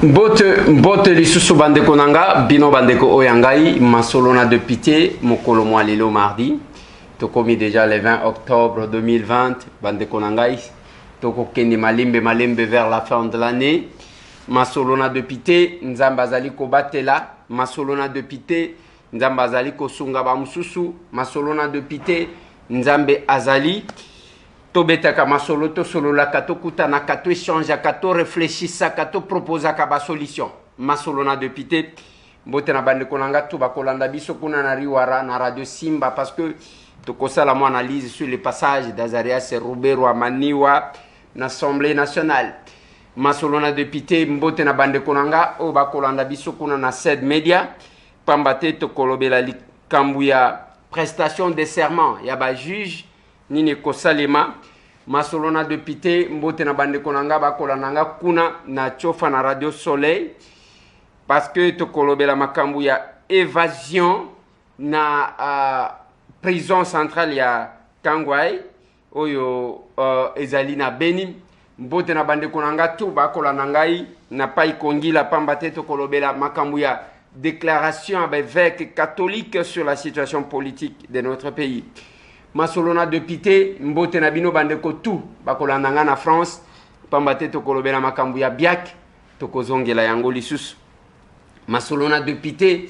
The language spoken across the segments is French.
Mbote lisusu bandeko nanga bino bandeko oyangai masolona de pité mokolo mwa lelo mardi tokomi déjà le 20 octobre 2020 bandeko nangai tokokende malembe vers la fin de l'année masolona de pité nzambe azali kobatela masolona de pité nzambe azali kosunga bamususu masolona de pité nzambe azali tobetaka masolo tosololaka tokutanaka toéchangeaka toréfléchissaka toproposaka basolution masolona depuis te mbote na bandeko nanga to bakolanda biso kuna na riwara na radio Simba parce que tokosala mo analyse sur les passages d'Azarias Robert Maniwa na Assemblée nationale masolona depuis te mbote na bandeko nanga o bakolanda biso kuna na Sed Media pambate tokolobela likambu ya prestation de serment ya ba juge nini kosalema masolona de pité mbote na bandeko nanga bakolananga kuna na chofa na radio Soleil parce que tokolobela makambu ya évasion na prison centrale ya Kangwai oyo ezali na Beni mbote na bandeko nanga tu bakolanangai na pai kongila pambate tokolobela makambu ya déclaration avec évêque catholique sur la situation politique de notre pays masolona de pité mbote na bino bandeko tu bakolandanga na France pambate tokolobela makambu ya biak tokozongela yango lisusu masolona de pité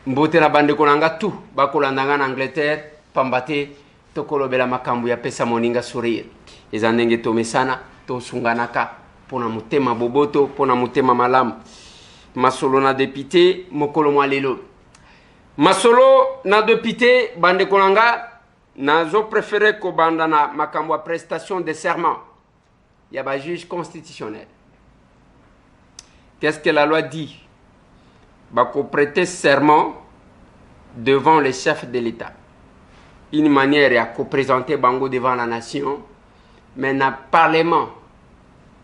mbote na bandeko nanga tu bakolandanga na Angleterre pambate tokolobela makambu ya pesa moninga sourire eza ndenge tomesana tosunganaka pona motema boboto pona motema malamu masolona de pité mokolo mwa lelo masolo na deputé bandeko nanga nazo préféré ko banda na makambo ya prestation de serment ya ba juge constitutionnel. Qu'est-ce que la loi dit? Bako prêter serment devant les chefs de l'État. Une manière à co-présenter bango devant la nation, mais na parlement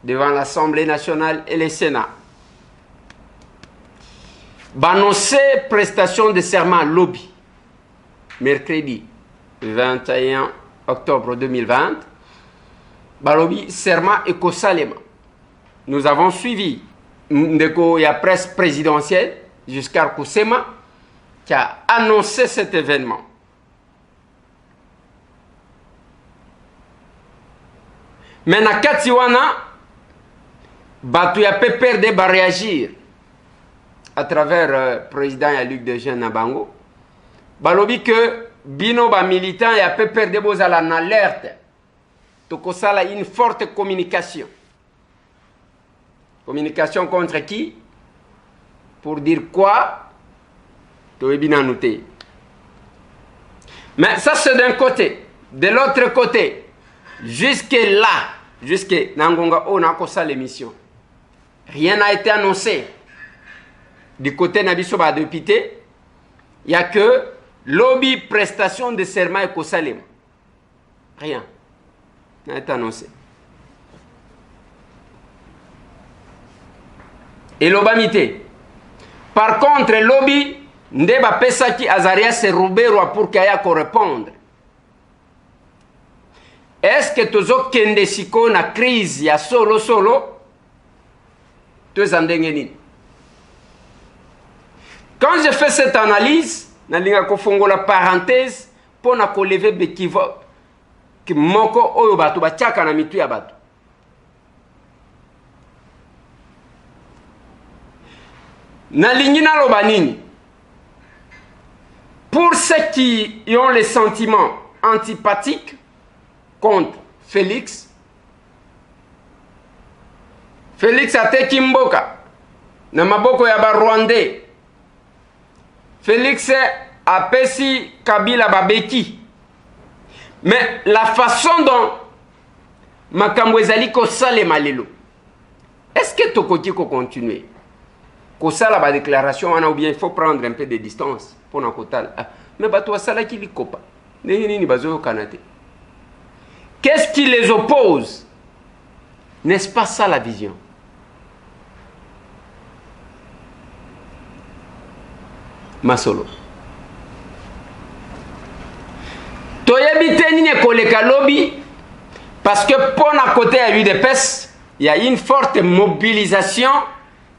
devant l'Assemblée nationale et le Sénat. Bannoncer prestation de serment lobby mercredi 21 octobre 2020 balobi serment écosalema nous avons suivi ndeko ya presse présidentielle jusqu'à Kousema qui a annoncé cet événement mais na kati wana batu ya PPRD ba réagir à travers président Luc Dejean Nabango, balobi que bino ba militant ya PPRD bozala en alerte. Tokosala une forte communication. Communication contre qui? Pour dire quoi? Toebina noté. Mais ça c'est d'un côté. De l'autre côté, jusque là, jusque Nangonga on a kosa l'émission. Rien n'a été annoncé. Du côté Nabisoba de Pité, il n'y a que lobby prestation de serment et Kosalem. Rien n'a été annoncé. Et l'obamité. Par contre, lobby Ndeba Pesaki Azarias et Roubero pour qu'il y ait à répondre. Est-ce que tozo kende siko na crise ya solo tous en dengeni? Quand je fais cette analyse, je vais la parenthèse pour lever bekivo ki moko oyo batu bachaka na mitu ya batu. Nalingi na loba nini? Pour ceux qui ont les sentiments antipathiques contre Félix ateki mboka na maboko ya ba Rwandais. Félix apesi Kabila babeki. Mais la façon dont makambo ezali kosalema lelo, est-ce que tokoki ko continuer kosala ba déclaration wana ou bien il faut prendre un peu de distance pour na kotal mais bato wasala ki likopa nini bazo kanate? Qu'est-ce qui les oppose? N'est-ce pas ça la vision? Masolo toyebi te nini koleka lobby parce que pour na côté ya UDPS il y a une forte mobilisation.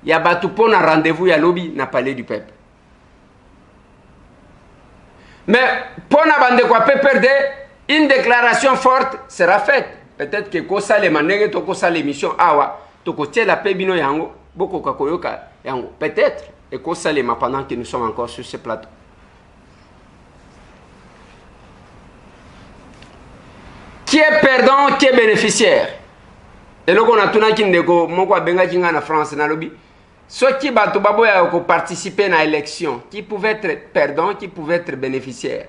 Il y a Batoupo na rendez-vous, il y a lobby, na palais du peuple. Mais pour na bande quoi PPRD, une déclaration forte sera faite. Peut-être que kosa le manenge to kosa l'émission awa, to kotie la pebino yango, boko kakoyoka yango. Peut-être et kosa le pendant que nous sommes encore sur ce plateau. Qui est perdant, qui est bénéficiaire? Et là, on a tout le monde en France, dans le lobby. Ceux qui ont participé à l'élection, qui pouvaient être perdants, qui pouvaient être bénéficiaires.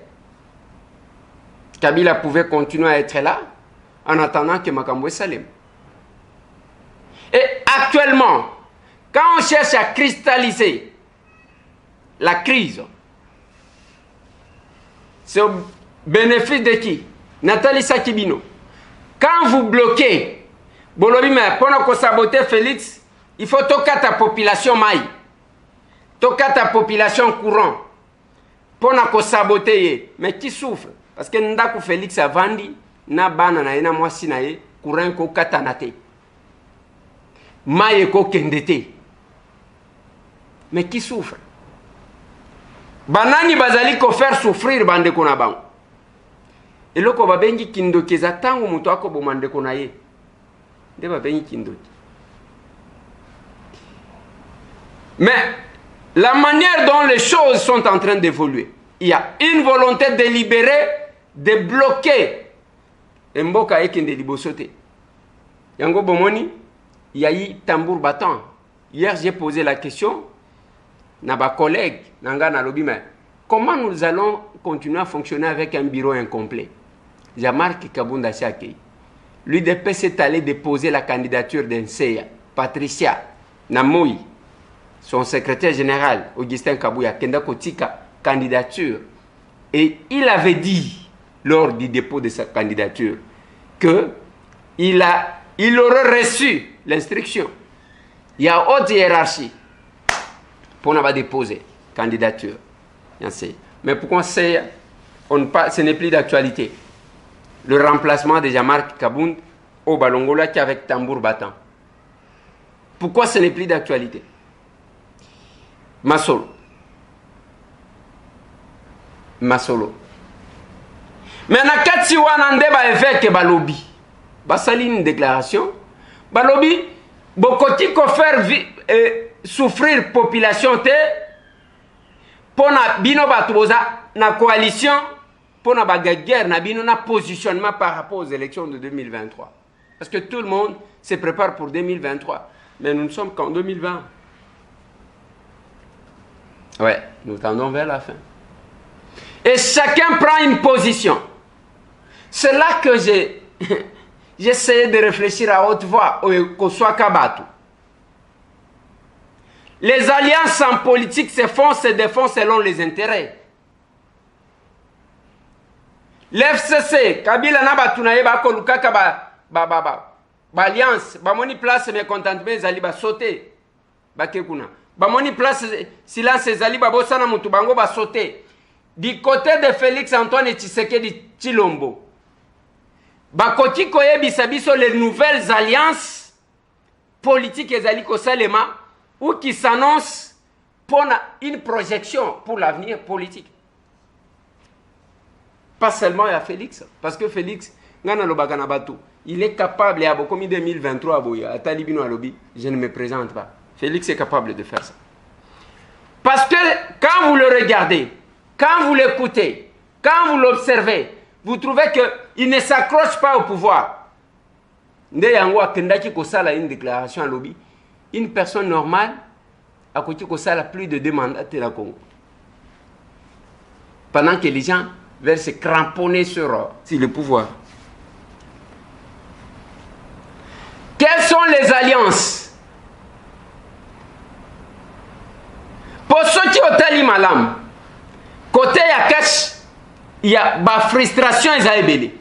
Kabila pouvait continuer à être là en attendant que Makambo Salem. Et actuellement, quand on cherche à cristalliser la crise, c'est au bénéfice de qui? Nathalie Sakibino. Quand vous bloquez, Bolobime, pour saboter Félix, il faut toquer ta population maï. Toquer ta population courant. Pour saboter. Mais qui souffre? Parce que Ndaku Félix a vendu, na bana na ena mwasi na ye, courant ko katanate. Maï ko kendete. Mais qui souffre? Banani bazali ko faire souffrir bande kona bango. Et là, on va bien dire qu'il y a tant de gens qui ont été condamnés. Mais la manière dont les choses sont en train d'évoluer, il y a une volonté délibérée de bloquer Mboka et Kende Libosote. Yango Bomoni, il y a eu tambour battant. Hier, j'ai posé la question à ma collègue, Nanga Lobby, comment nous allons continuer à fonctionner avec un bureau incomplet? Jean-Marc Kabunda Siakei. L'UDP s'est allé déposer la candidature d'Enseya, Patricia Namoui, son secrétaire général, Augustin Kabouya, Kenda Kotika, candidature. Et il avait dit, lors du dépôt de sa candidature, qu'il aurait reçu l'instruction. Il y a haute hiérarchie pour n'avoir déposé candidature. Mais pourquoi ce n'est plus d'actualité? Le remplacement de Jean-Marc Kabound au Balongola qui avec tambour battant. Pourquoi ce n'est plus d'actualité? Masolo. Mais na kati wana ndeba évêque balobi. Basali une déclaration. Balobi bokoti ko faire souffrir population te pona bino batuboza na coalition. Pour la guerre, nous avons positionnement par rapport aux élections de 2023. Parce que tout le monde se prépare pour 2023. Mais nous ne sommes qu'en 2020. Ouais, nous tendons vers la fin. Et chacun prend une position. C'est là que j'ai essayé de réfléchir à haute voix, au Swakabatou. Les alliances en politique se défendent selon les intérêts. L'FCC, Kabila na batunaye ba kolukaka ba alliance, ba moni place mécontentement zali ba sauter. Ba kekuna. Ba moni place silence zali ba bosana mutu bango ba sauter. Du côté de Félix Antoine Tshisekedi Tshilombo. Ba koti koyebisa biso les nouvelles alliances politiques ezali ko salema ou qui s'annoncent pour une projection pour l'avenir politique. Pas seulement à Félix, parce que Félix, il est capable, et à beaucoup 2023, à Talibino à Lobby, je ne me présente pas. Félix est capable de faire ça. Parce que quand vous le regardez, quand vous l'écoutez, quand vous l'observez, vous trouvez qu'il ne s'accroche pas au pouvoir. Une déclaration à Lobby, une personne normale, à côté de ça, a plus de 2 mandats à la Congo. Pendant que les gens veulent se cramponner sur le pouvoir. Quelles sont les alliances? Pour ceux qui ont tali malam, côté Yakash, il y a la frustration et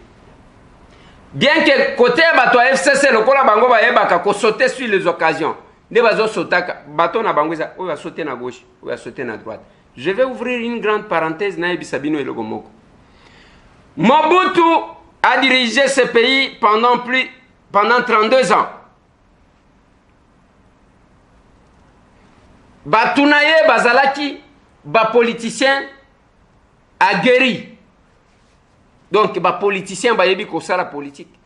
bien que côté bateau FCC, le cola bango va sauter sur les occasions. Des bateaux sautent, bateau na bango va sauter à gauche, ou va sauter à droite. Je vais ouvrir une grande parenthèse na Sabino et Logomoko. Mobutu a dirigé ce pays pendant 32 ans. Batunaye bazalaki ba politicien aguerri. Donc ba politicien ba yebi ko sala politique.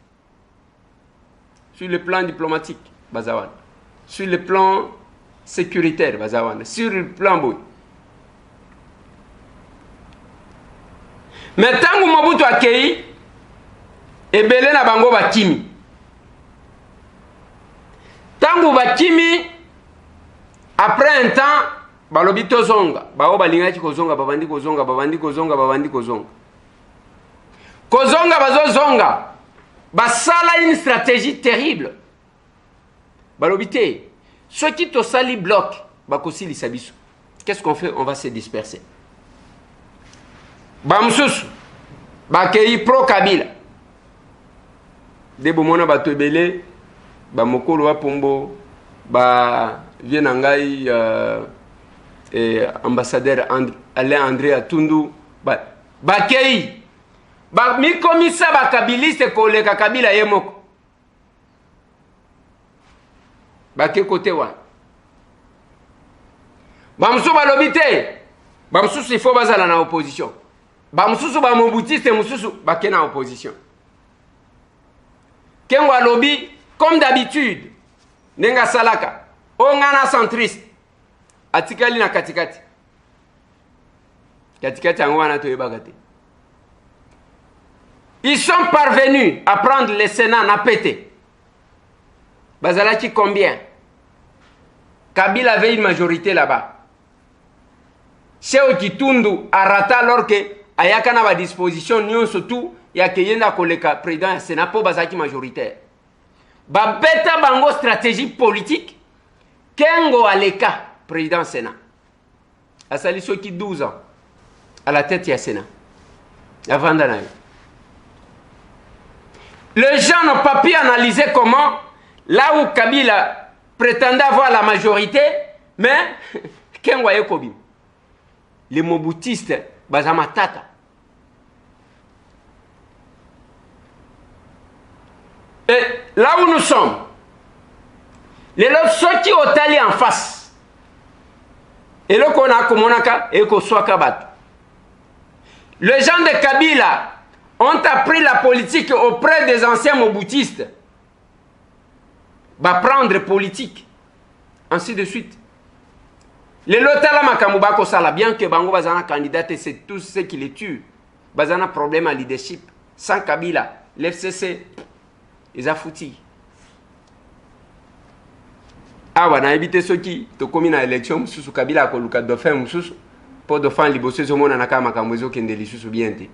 Sur le plan diplomatique, bazawan. Sur le plan sécuritaire, bazawan. Sur le plan boy. Mais tant que Mobutu akei, ebele na bango bakimi. Tangu bakimi, après un temps, balobi tozonga. Bao balingaki kozonga, babandi kozonga, babandi kozonga, babandi kozonga. Kozonga bazo zonga. Basala une stratégie terrible. Balobité, ceux qui te sali bloquent, bakosi lisabiso. Qu'est-ce qu'on fait? On va se disperser. Bamsusu, bakei pro Kabila. Debo mona batobele, bamokolo wa pombo, ba vienangai ambassadeur Alain André Atundu, bakei. Mi komisa ba kabiliste koleka Kabila yemoko. Bake kote wa. Bamsu balobite. Bamsu il faut bazala na opposition. Bamsu ba mobutiste mususu bake na opposition. Kenwa lobby comme d'habitude. Nenga salaka. Ongana centriste. Atikali na katikati. Katikati angwana to yebagate. Ils sont parvenus à prendre le Sénat na pété. Bazalaki combien? Kabila avait une majorité là-bas. Cheo Kitundu a raté alors que ayaka na ba disposition nyon surtout ya keyenda koleka président du Sénat pour bazaki majoritaire. Ba beta bango stratégie politique kengo aleka président du Sénat. Asali soki 12 ans à la tête du Sénat. Avant d'analyser. Les gens n'ont pas pu analyser comment, là où Kabila prétendait avoir la majorité, mais, les moboutistes, bazamatata. Et là où nous sommes, les autres, ceux qui ont allé en face, et là qu'on a komonaka, et qu'on soit kabat. Les gens de Kabila ont appris la politique auprès des anciens moboutistes. Va prendre politique. Ainsi de suite. Les lotala makamuba ko sala bien que bango bazana candidat et c'est tous ceux qui les tuent. Bazana problème à leadership. Sans Kabila, l'FCC, ils a foutu. Ah ouais, on a évité ceux qui te commis dans l'élection, sous Kabila ko luka dauphin mususu pour dauphin libosé zo mona naka makamwezo kende lisusu bien te.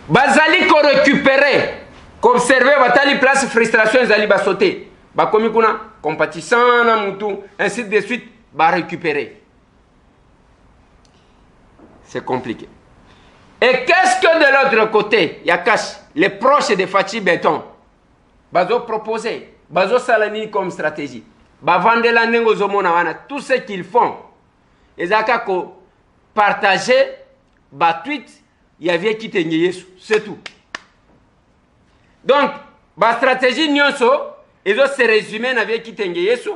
Bazali ko récupérer, qu'observer batali place frustration zali ba sauter. Ba komi kuna compatissant na mutu ainsi de suite ba récupérer. C'est compliqué. Et qu'est-ce que de l'autre côté, Yakash, les proches de Fatih Béton, bazo proposer, bazo salani comme stratégie. Ba vendre la nengo zomona wana tout ce qu'ils font. Ezaka ko partager ba tweet il y avait qui tenait Yesu, c'est tout. Donc, la stratégie nyonso, ils ont se résumé avec qui tenait Yesu.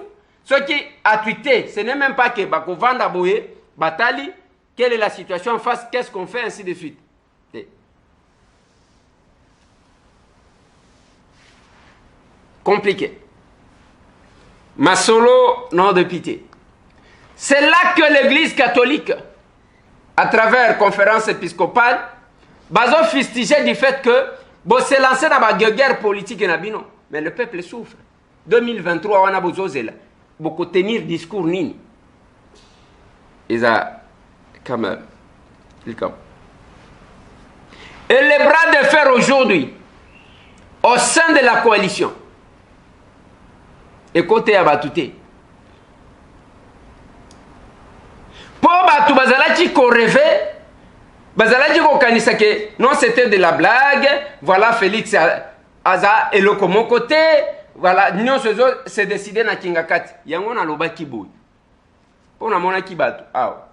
Ce qui a tweeté, ce n'est même pas que Bako Vanda Boye, Batali, quelle est la situation en face, qu'est-ce qu'on fait, ainsi de suite. Compliqué. Masolo, non de pitié. C'est là que l'Église catholique, à travers conférence épiscopale, bazo fustigé du fait que bon s'est lancé dans la guerre politique et nabino, mais le peuple souffre. 2023 on a besoin de beaucoup tenir discours nini. Ils a quand même et les bras de fer aujourd'hui au sein de la coalition. Et côté abatouté. Pour batu bazalaki ko rêver. Bazalaki ko kanisa que non c'était de la blague, voilà Félix Aza et le mon côté, voilà nous c'est décidé na kingakati. Yango na lobaki boy. Pona mona ki batu. Ah.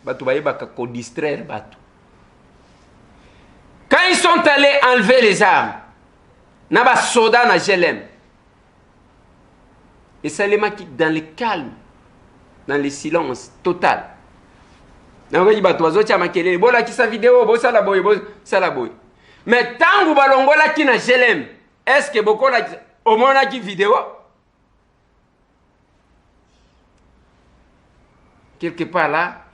Batu bayebaka ko distraire batu. Quand ils sont allés enlever les armes, na ba soda na GLM. Et ça les maquille dans le calme, dans le silence total. Mais tant que vous balongola qui na gelem, est-ce que beaucoup au moins la vidéo? Quelque part là,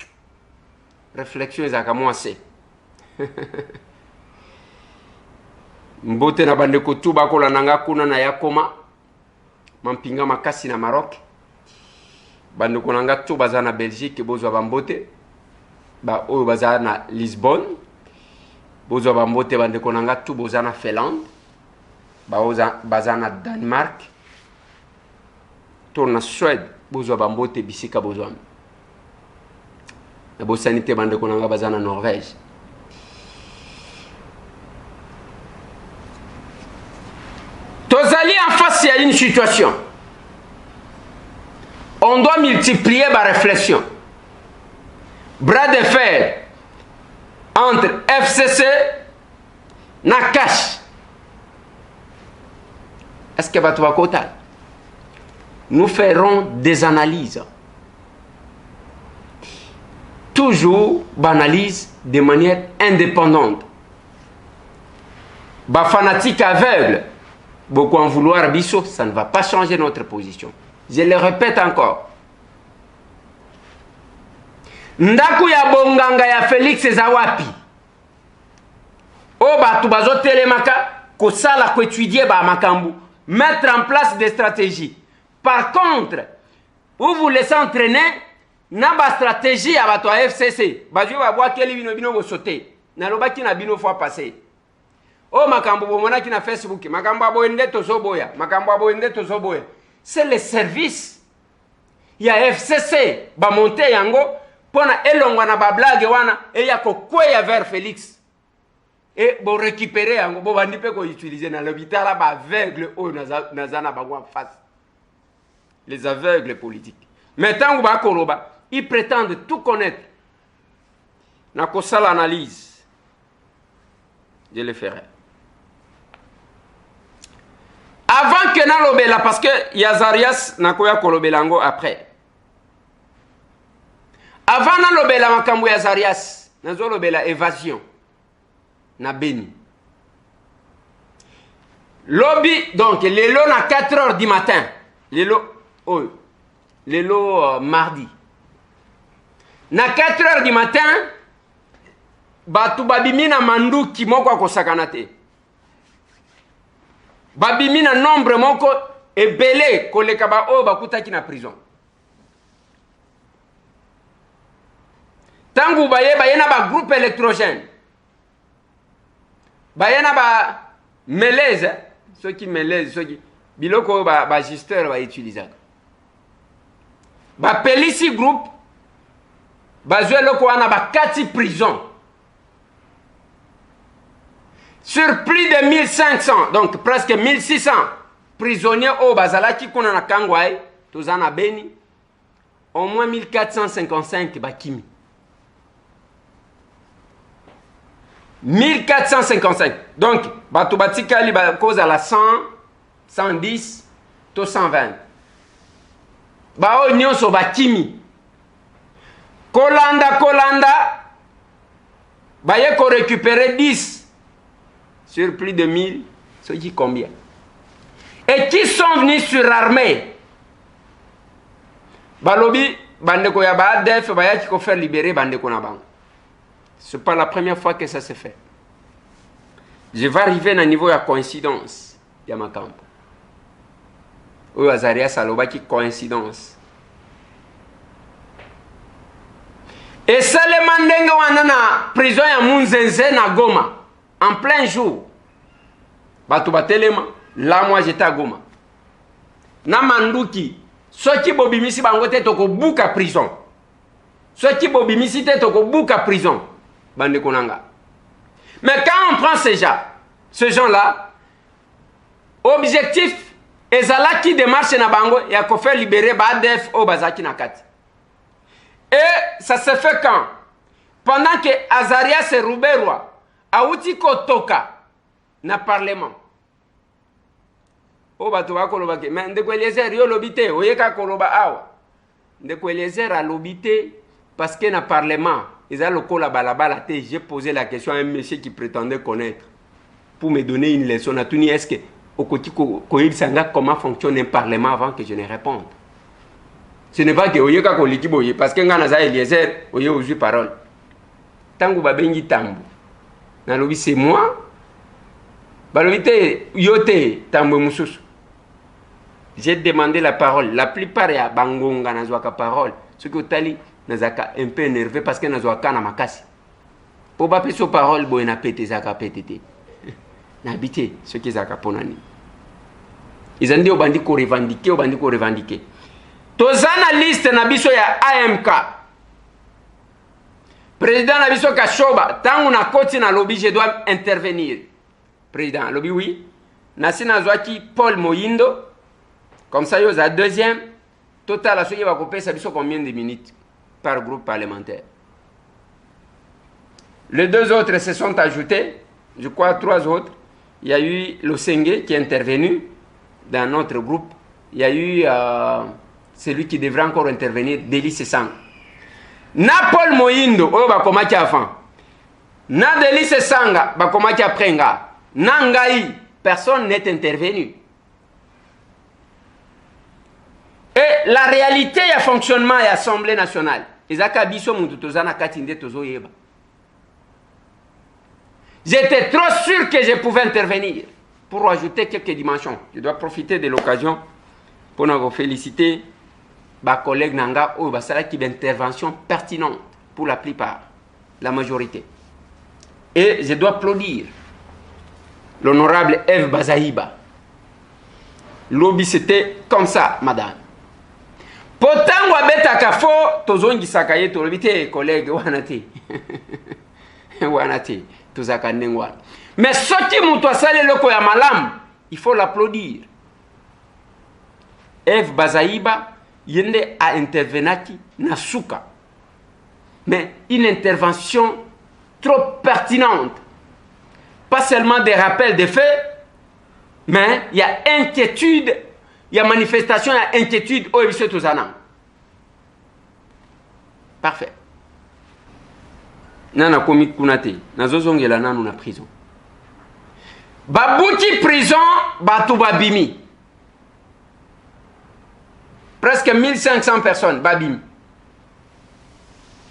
réflexion est à commencer. Mbote na bande ko tuba ko la nanga kuna na yakoma mampinga makasi na Maroc. Bande ko nanga tuba za na Belgique bozwa bambote. Ba oyo baza na Lisbonne. Bozwa bambote bande ko nanga tuba boza na Finlande. Ba oza baza na Danemark. To na Suède bozwa bambote bisika bozwa. Na bosanité bande ko nanga baza na Norvège. Tozali en face à une situation. On doit multiplier ma réflexion. Bras de fer entre FCC et Nakash. Est-ce que va te voir? Nous ferons des analyses. Toujours banalise de manière indépendante. Bah fanatique aveugle. Beaucoup en vouloir biso, ça ne va pas changer notre position. Je le répète encore. Ndaku ya bonganga ya Félix Zawapi. O batu bazo telemaka ko sala ko étudier ba makambu, mettre en place des stratégies. Par contre, vous laissez entraîner na ba stratégie ya bato a FCC. Bajo ba bwa keli bino bo sauter. Na lobaki na bino fois passé. Oh makambo bomona ki na Facebook, makambo aboende tozoboya, makambo aboende tozoboya. C'est le service. Il y a FCC ba monter yango pona elongwa na ba blague wana e ya ko kweya vers Félix. Et bo récupérer yango bo bandi pe ko utiliser na l'hôpital ba aveugle o nazana ba en face. Les aveugles politiques. Maintenant ba koloba, ils prétendent tout connaître. Na ko sala analyse. Je le ferai. Avant que na lobela, parce que Yazarias na koya kolobelango après. Avant na lobela makambo Yazarias, nazo lobela évasion na Beni. Lobby donc lelo na 4 heures du matin. Lelo mardi. Na 4 heures du matin, batu babimi na manduki moko akosakana te. Babimi na nombre moko ebele koleka ba o bakutaki na prison. Tangu baye na ba groupe électrogène. Baye na ba meleze, ceux qui meleze, ceux qui biloko ba gesteur ba utiliser. Ba pelisi groupe bazwe loko wana ba kati prison. Sur plus de 1500, donc presque 1600 prisonniers au Bazalaki qu'on a Kangwai, Tozana Beni, au moins 1455 Bakimi. 1455. Donc, Batubatika li cause à la 100, 110, to 120. Bao nyonso Bakimi. Kolanda, baye ko récupérer 10. Sur plus de 1000, ce qui combien? Et qui sont venus surarmés? Balobi, bandeko ya ba ADF, baya qui ko faire libérer bandeko na bango. C'est pas la première fois que ça se fait. Je vais arriver à un niveau de coïncidence. Ya makambo. Oyo Azaria Saloba qui coïncidence. Et ça le mandenge wanana prison ya Munzenze na Goma. En plein jour, Bato batelema, là moi j'étais à Goma. Na manduki, ceux qui bobimisi bangote toko buka prison. Ceux qui bobimisi te toko buka prison. Bande konanga. Mais quand on prend ces gens-là, objectif, ezala qui démarche na bango, ya ko faire libérer Badef au Bazaki Nakati. Et ça se fait quand? Pendant que Azarias et Rouberwa, Aouti Kotoka, na parlement. o bato bakoloba ke mais ndeko Eliezer yo lobi te oyeka koloba awa ndeko Eliezer alobi te parce que na parlement eza lokola balabala te. J'ai posé la question à un monsieur qui prétendait connaître pour me donner une leçon. Natuni est-ce que okoti koyebisanga comment fonctionne un parlement avant que je ne réponde. Ce n'est pas que oyeka koliki boye parce que nga naza Eliezer oye ozwi parole. Tangu babengi tambo nalobi c'est moi balobi te yo te tambo mususu. J'ai demandé la parole. La plupart ya bangonga nazwaka parole. Ce que otali nazaka un peu énervé parce que nazwaka na makasi. Po ba peso parole boye na pete zaka petete. Na habité ce qui zaka ponani. Ils ont dit au bandi ko revendiquer. Tozana liste na biso ya AMK. Président na biso Kashoba, tangu na koti na lobby je dois intervenir. Président lobby oui. Nasi nazwaki Paul Moyindo. Comme ça, il y a deuxième. Total, il va couper ça combien de minutes par groupe parlementaire. Les deux autres se sont ajoutés. Je crois 3 autres. Il y a eu Losengue qui est intervenu dans notre groupe. Il y a eu celui qui devrait encore intervenir, Délice Sang. Na Paul Moyindo, oh bah comment tu as fait? Na Délice Sanga, bah comment tu as pris? Na Ngai, personne n'est intervenu. Et la réalité du fonctionnement de l'Assemblée nationale, j'étais trop sûr que je pouvais intervenir pour ajouter quelques dimensions. Je dois profiter de l'occasion pour vous féliciter, mes collègues Nanga, qui ont une intervention pertinente pour la plupart, la majorité. Et je dois applaudir l'honorable Eve Bazaïba. Lobby, c'était comme ça, madame. Potango abeta kafo tozongi sakaye to lobite collègue wanati wanati tozaka ndengwa mais soki muto asale loko ya malam il faut l'applaudir. Eve Bazaïba yende a intervenaki na suka mais une intervention trop pertinente, pas seulement des rappels de faits mais il y a inquiétude. Il y a manifestation, il y a inquiétude au Ebise Tozana. Parfait. Nana komi kunate, nazozongela nanu na prison. Babuti prison, batu babimi. Presque 1500 personnes, babimi.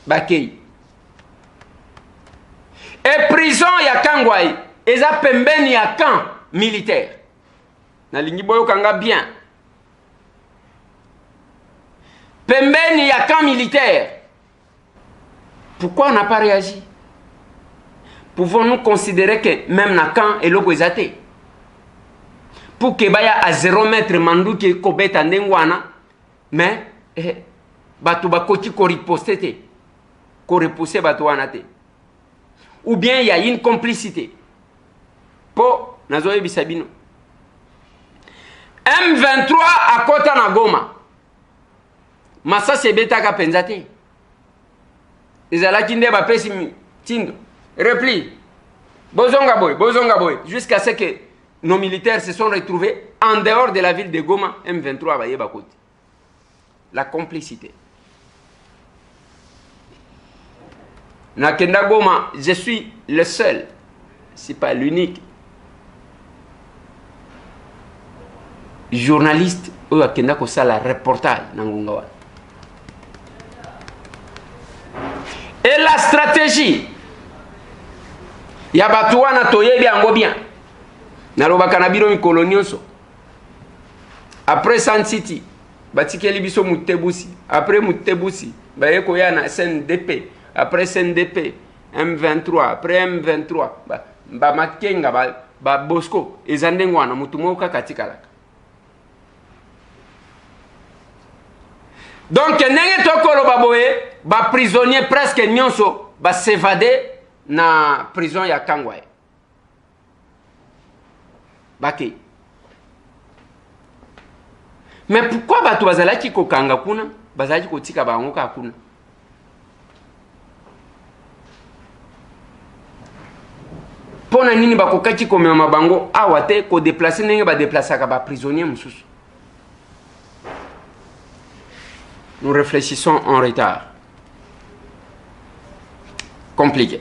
Bakei. Et prison, il y a Kangwai. Et ça pembeni, il y a camp militaire. Na lingiboyo kanga bien. Pembeni, il y a camp militaire. Pourquoi on n'a pas réagi? Pouvons-nous considérer que même na camp et l'eau est pour que baya à 0 mètre mandu qui kobeta ndengwana mais batu bakoti ko riposter te ko repousser batu wana te ou bien il y a une complicité po nazoye bisabino M23 à kota na Goma massa sebeta ka penzate ezalaki nde ba pesi tindo repli bozonga boy jusqu'à ce que nos militaires se sont retrouvés en dehors de la ville de Goma. M23 baye bakoti la complicité na kenda Goma. Je suis le seul, si pas l'unique journaliste où akenda ko sala reportage na ngunga. Et la stratégie ya batu wana toyebi yango bien nalobaka na bino mikolo nyonso. Après Sun City batikeli biso Mutebusi, après Mutebusi baye koya na SNDP, après SNDP M23, après M23 ba Makenga ba Bosco ezandengwa na mutu moko katikalaka. Donc ndenge tokoloba boye ba prisonnier presque nyonso ba s'évader na prison ya Kangwai baki. Mais pourquoi batu bazalaki kokanga kuna bazalaki kotika bango ka kuna? pona nini bakokaki komema bango awa te ko déplacer ndenge ba déplacer ba prisonnier mususu. Nous réfléchissons en retard. Compliqué.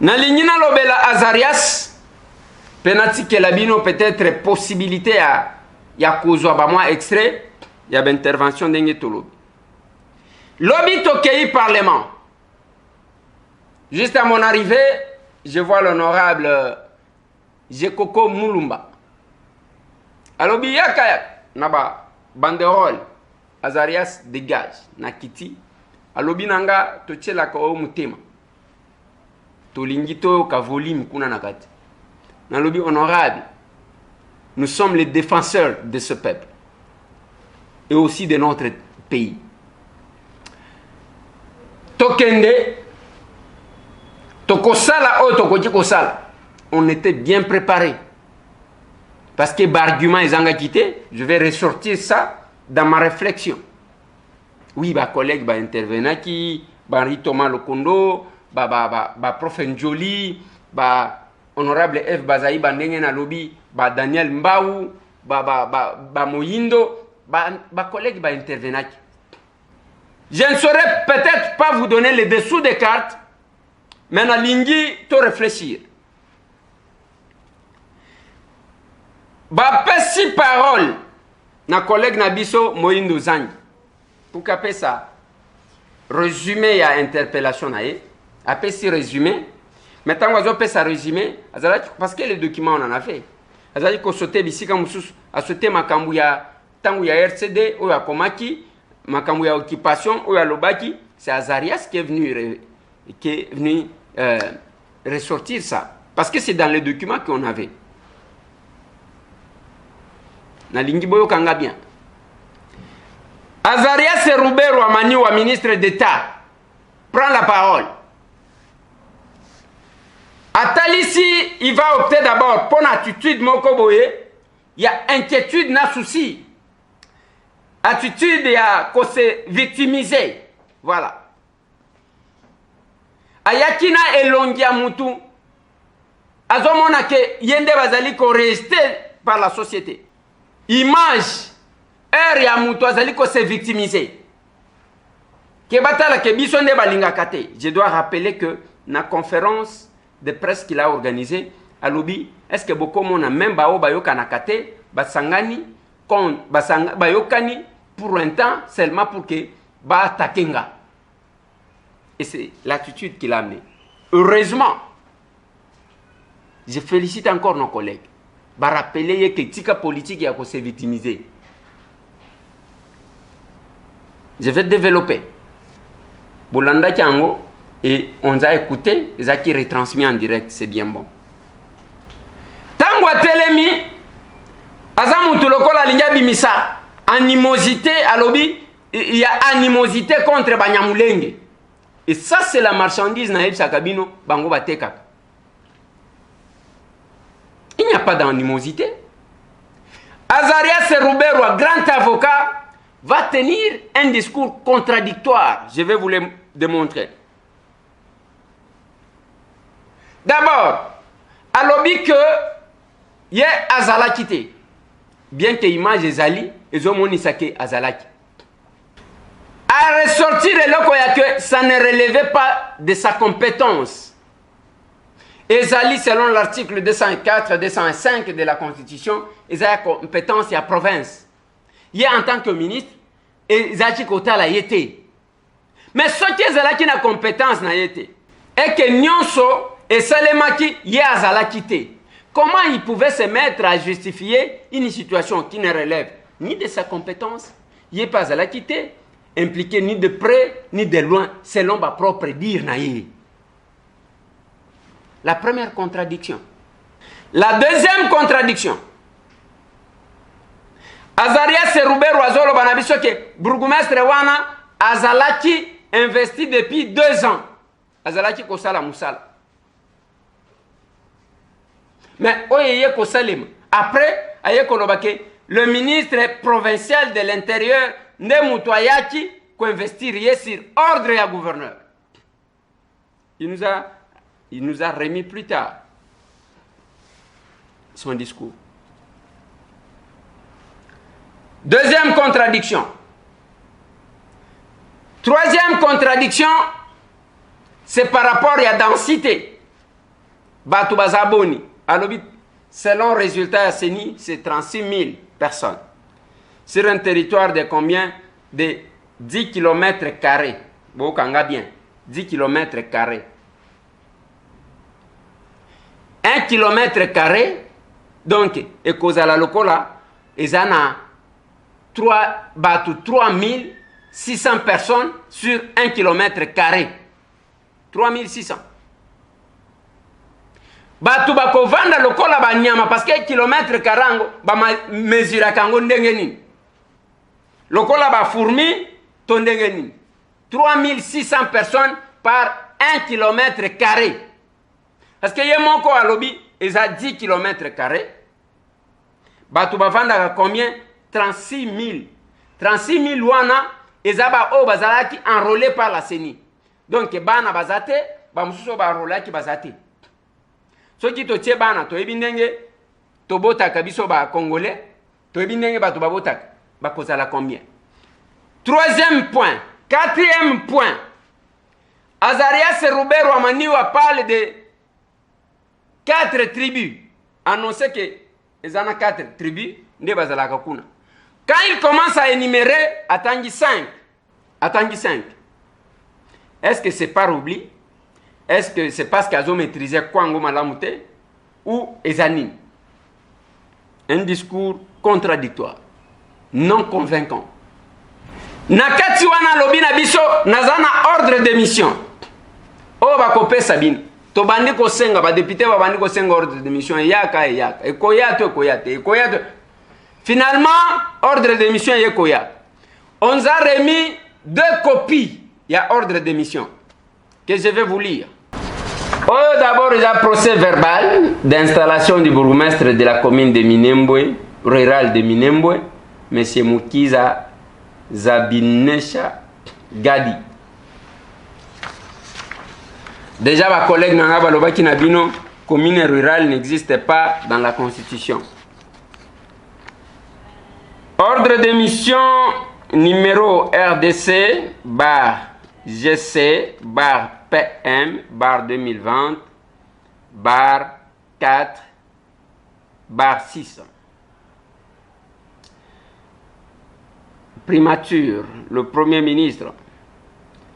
Nalingi na lobela Azarias penati ke labino peut-être possibilité ya kozwa ba moi extrait ya ba intervention ndenge to lobi. Lobi tokei parlement. Juste à mon arrivée, je vois l'honorable Jekoko Mulumba. Alobi yaka naba banderole Azarias dégage nakiti. Alobi nanga tochela ko mutema. Tolingi to ka volume kuna nakati. Nalobi honorable. Nous sommes les défenseurs de ce peuple et aussi de notre pays. Tokende Tokosala o Tokoji Kosala. On était bien préparés. Parce que l'argument ils ont quitté, je vais ressortir ça dans ma réflexion. Oui, ma collègue va intervenir qui, Henri Thomas Lokondo, prof Njoli, honorable F Bazaï Bandenge na lobby, Daniel Mbaou, Moyindo, collègue va intervenir. Je ne saurais peut-être pas vous donner les dessous des cartes, mais na lingi to réfléchir. Pesi parole na collègue Nabiso Moyindo Zangi. Pour qu'après ça, résumé ya interpellation nae, après si résumé, maintenant on va faire résumé, parce que les documents on en a fait. Azali ko sauter bisika mususu, a sauter makambu ya tangu ya RCD ou ya Komaki, makambu ya occupation ou ya Lobaki, c'est Azarias qui est venu ressortir ça, parce que c'est dans les documents qu'on avait. Na lingi boyo kanga bien. Azarias Roubero Amani, wa ministre d'État, prend la parole. Atalissi, il va opter d'abord pour l'attitude Mokoboye. Il y a inquiétude, na souci. Attitude, il y a qu'on se victimiser. Voilà. Ayakina elongia mutu. Azomona ke yende bazali ko rester par la société. Image. Er ya mutu azali ko se victimiser. Ke batala ke bisonde balinga kate. Je dois rappeler que na conférence de presse qu'il a organisée à Lobi, est-ce que beaucoup mon a même bao bayoka kate basangani kon bayokani pour un temps seulement pour que ba takenga. Et c'est l'attitude qu'il a amenée. Heureusement, je félicite encore nos collègues. Ba rappeler que tika politique ya ko se victimiser. Je vais développer. Bolanda Kiango, et on a écouté, ils ont retransmis en direct, c'est bien bon. Tango Telemi, Azamutu Lokola Linya Bimisa, animosité à Lobi, il y a animosité contre Banyamulenge. Et ça, c'est la marchandise Naïb Sakabino, Bango Bateka. Il n'y a pas d'animosité. Azarias Roubero, grand avocat, va tenir un discours contradictoire. Je vais vous le démontrer. D'abord, à l'objet que y a Azalakité. Bien que l'image est Zali, ils ont monisake Azalaki. À ressortir que ça ne relevait pas de sa compétence. Et Zali, selon l'article 204, 205 de la Constitution, ils ont la compétence et la province. Il y a en tant que ministre, et Zaki Kota la yété. Mais ce qui est la compétence na yété, et que Nyonso et Salemaki y a Zalakité. Comment il pouvait se mettre à justifier une situation qui ne relève ni de sa compétence, il n'est pas Zalakité, impliqué ni de près ni de loin, selon ma propre dire naïe. La première contradiction. La deuxième contradiction. Azarias Roubero Azolo Banabiso que bourgmestre wana Azalaki investi depuis 2 ans. Azalaki Kosala Moussala. Mais oye Kosalem. Après, aye Kolobake, le ministre provincial de l'Intérieur ne investir sur ordre à gouverneur. Il nous a il nous a remis plus tard son discours. Deuxième contradiction. Troisième contradiction, c'est par rapport à la densité. Batu Bazaboni, selon résultat à Seni, c'est 36 000 personnes. Sur un territoire de combien? De 10 km². Bon, bien, 10 km². 1 km², donc, et cause à la locola, ils en ont 3600 personnes sur 1 km². 3600. Batu bako vanda lokola banyama parce que kilomètre karango ba mesure kango ndenge nini. Lokola ba fourmi to ndenge nini. 3600 personnes par 1 km². Parce que yemoko alobi eza 10 km². Batu ba vanda combien? 36 000. 36 000 wana eza ba o bazalaki enrôlé par la CENI. Donc bana bazate ba mususo ba enrôlé ki bazate. Soki to tie bana to ebindenge to botaka biso ba congolais to ebindenge ba to babotaka ba kozala combien. Troisième point, quatrième point. Azarias Serubero Amaniwa parle de 4 tribus. Annoncé que ils en ont 4 tribus nde bazalaka kuna. Quand il commence à énumérer, attendez 5. Attendez 5. Est-ce que c'est par oubli? Est-ce que c'est parce qu'ils ont maîtrisé Kwango Malamute ou Ezanine? Un discours contradictoire, non convaincant. Nakati wana lobina biso nazana ordre de mission. O bakope sabine. To bandi ko senga ba député ba bandi ko senga ordre de mission yaka. Ekoyato. Finalement, ordre de mission yekoya. On nous a remis 2 copies. Il y a ordre de mission que je vais vous lire. D'abord, il y a procès verbal d'installation du bourgmestre de la commune de Minembwe, rural de Minembwe, M. Mukiza Zabinesha Gadi. Déjà, ma collègue Nanga Balobaki Nabino, commune rurale n'existe pas dans la Constitution. Ordre de mission numéro RDC bar GC bar PM bar 2020 bar 4 bar 6. Primature, le Premier ministre,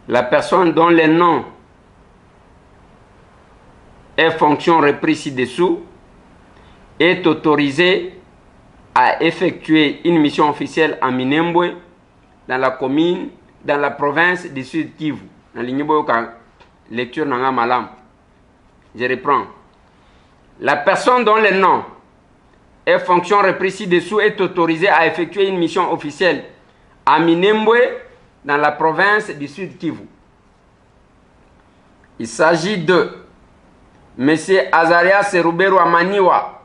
la personne dont le nom et fonction repris ci-dessous est autorisée à effectuer une mission officielle à Minembwe dans la commune, dans la province du Sud Kivu. Lecture Nanga Malam. Je reprends. La personne dont le nom et fonction repris ci-dessous est autorisée à effectuer une mission officielle à Minembwe dans la province du Sud Kivu. Il s'agit de M. Azarias Serubero Amaniwa,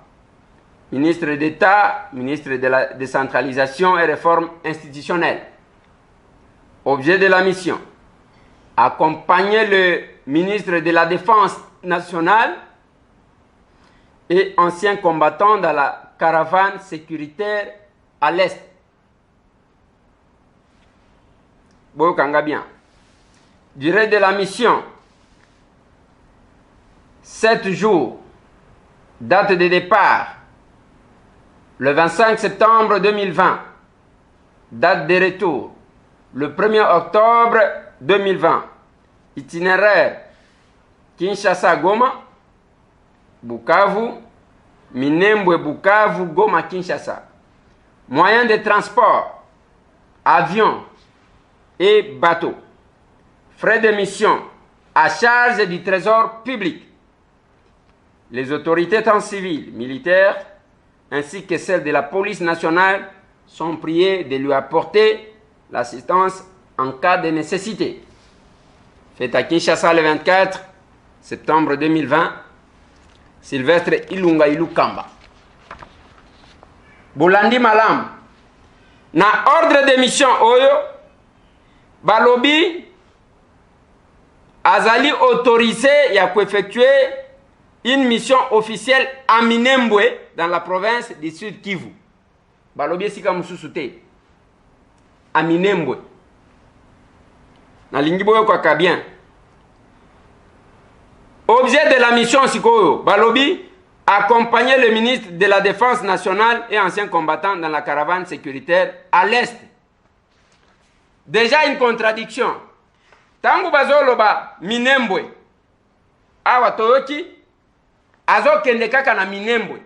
ministre d'État, ministre de la décentralisation et réforme institutionnelle. Objet de la mission: accompagner le ministre de la Défense nationale et ancien combattant dans la caravane sécuritaire à l'Est. Boyokanga bien. Durée de la mission: 7 jours. Date de départ: le 25 septembre 2020. Date de retour: le 1er octobre 2020. Itinéraire: Kinshasa Goma, Bukavu, Minembwe Bukavu, Goma Kinshasa. Moyen de transport: avion et bateau. Frais de mission à charge du trésor public. Les autorités tant civiles, militaires, ainsi que celles de la police nationale sont priées de lui apporter l'assistance en cas de nécessité. Fait à Kinshasa le 24 septembre 2020, Sylvestre Ilunga Ilukamba. Bolandi Malam, na ordre de mission Oyo, Balobi, azali autorisé ya effectuer une mission officielle à Minembwe dans la province du Sud Kivu. Balobi sika mususu te. À Minembwe. Na lingi boyo kwa bien. Objet de la mission sikoyo, Balobi accompagner le ministre de la Défense nationale et ancien combattant dans la caravane sécuritaire à l'est. Déjà une contradiction. Tangu bazoloba Minembwe. Awa toyoki azo kende kaka na Minembwe.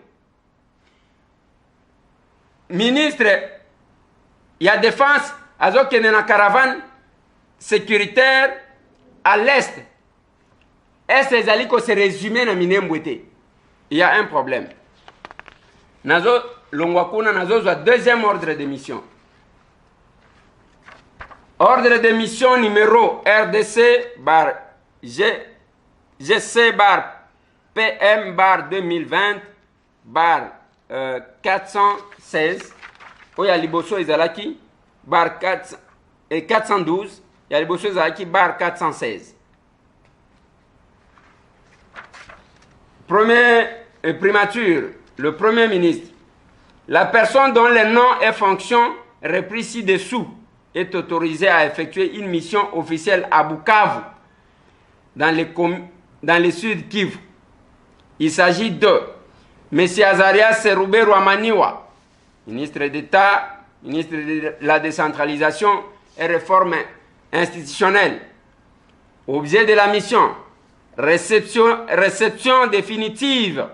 Ministre ya défense azo kende na caravane sécuritaire à l'est. Est-ce que ezali ko se résumer na Minembwe te? Il y a un problème. Nazo longwakuna nazo zwa deuxième ordre de mission. Ordre de mission numéro RDC bar GC bar PM bar 2020 bar 416. Oya liboso ezalaki bar 4 et 412. Ya liboso ezalaki bar 416. Premier primature, le Premier ministre. La personne dont le nom et fonction repris ci-dessous est autorisée à effectuer une mission officielle à Bukavu, dans le sud Kivu. Il s'agit de M. Azarias Serubé Rwamaniwa, ministre d'État, ministre de la décentralisation et réforme institutionnelle. Objet de la mission, réception définitive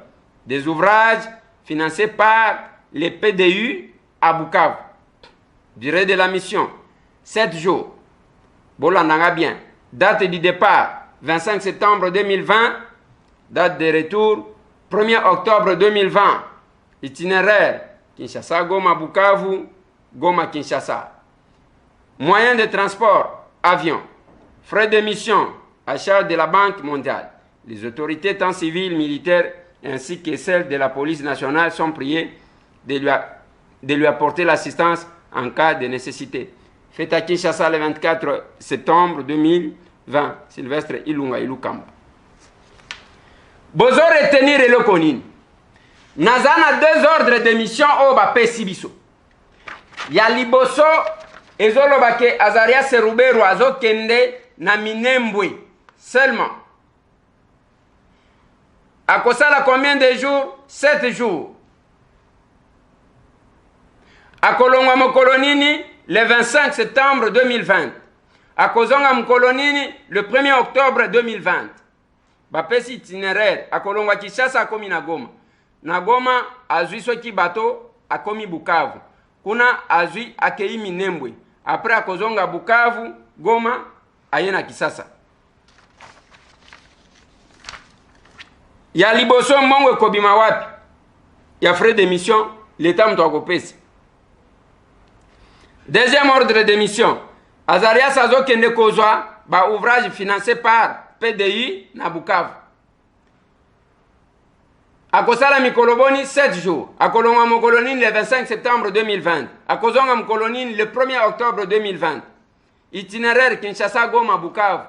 des ouvrages financés par les PDU à Bukavu. Durée de la mission, 7 jours. Bolandanga bien. Date du départ, 25 septembre 2020. Date de retour, 1er octobre 2020. Itinéraire, Kinshasa, Goma, Bukavu, Goma, Kinshasa. Moyen de transport, avion. Frais de mission, à charge de la Banque mondiale. Les autorités tant civiles, militaires, ainsi que celles de la police nationale sont priées de lui apporter l'assistance en cas de nécessité. Fait à Kinshasa le 24 septembre 2020. Sylvestre Ilunga Ilukamba. Bozo retenir le konini. Nazana 2 ordres de mission au Bapé Sibiso. Ya liboso ezolobake Azaria Serubero azo kende na Minembwe. Seulement. À Kosala combien de jours? 7 jours. À Kolongwa Mokolonini le 25 septembre 2020. À Kozonga Mokolonini le 1er octobre 2020. Bapesi itinéraire. À Kolongwa Kinshasa akomi na Goma. Na Goma azui soki bato akomi Bukavu. Kuna azui akei Minembwe. Après à Kozonga Bukavu, Goma ayena Kisasa. Ya liboso mbongo kobima wapi? Ya frais de mission, l'État mtoko pesi. Deuxième ordre de mission. Azarias azo kende kozwa ba ouvrage financé par PDI na Bukavu. Akosala Mikoloboni 7 jours. Akolonga Mokolonine le 25 septembre 2020. Akozonga Mokolonine le 1er octobre 2020. Itinéraire Kinshasa Goma Bukavu.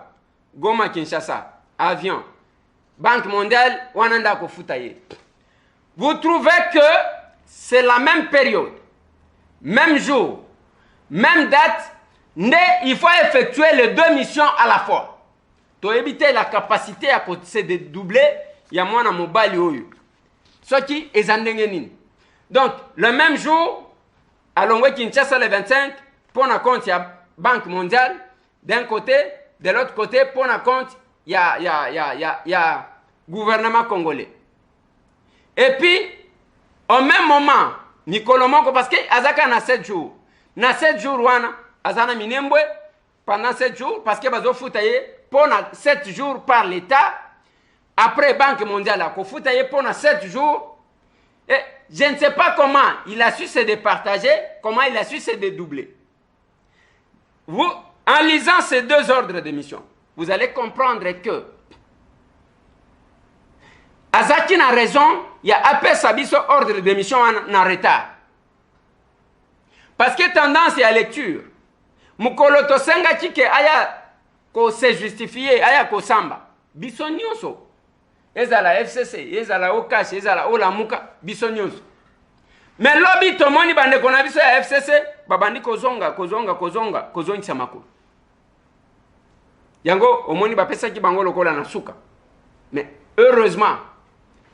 Goma Kinshasa. Avion. Banque mondiale, wananda kofutaye. Vous trouvez que c'est la même période, même jour, même date, mais il faut effectuer les 2 missions à la fois. Pour éviter la capacité à se dédoubler, il y a moins de mobile oyo. Ce qui est en donc, le même jour, à Longwe Kinshasa le 25, pour un compte, il y a Banque mondiale, d'un côté, de l'autre côté, pour un compte, il y a gouvernement congolais. Et puis, au même moment, Nicolas Monko, parce que Azaka na 7 jours. Na 7 jours, wana, Azana Minembwe, pendant 7 jours, parce que Bazo Foutaye, pendant 7 jours par l'État, après Banque mondiale, a Foutaye pendant 7 jours. Et je ne sais pas comment il a su se départager, comment il a su se dédoubler. Vous, en lisant ces 2 ordres de mission, vous allez comprendre que Azaki n'a raison, il y a appelé Sabiso ordre de mission en retard. Parce que tendance à lecture, Mukolo Tosenga Chike aya ko se justifier aya ko samba biso nyonso ezala FCC ezala Okash ezala Olamuka biso nyonso mais lobi tomoni bande kona biso ya FCC babandi kozongisa makolo yango omoni bapesa ki bango lokola na suka mais heureusement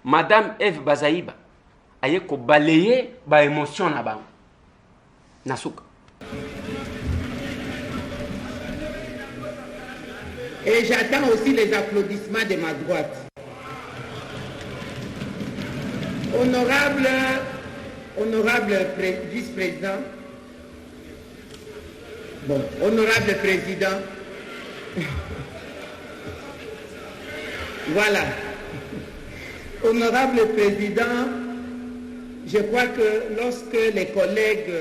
madame Eve Bazaiba aye ko balayer ba émotion na bango na suka. Et j'attends aussi les applaudissements de ma droite. Honorable vice-président, bon, honorable président, voilà. Honorable président, je crois que lorsque les collègues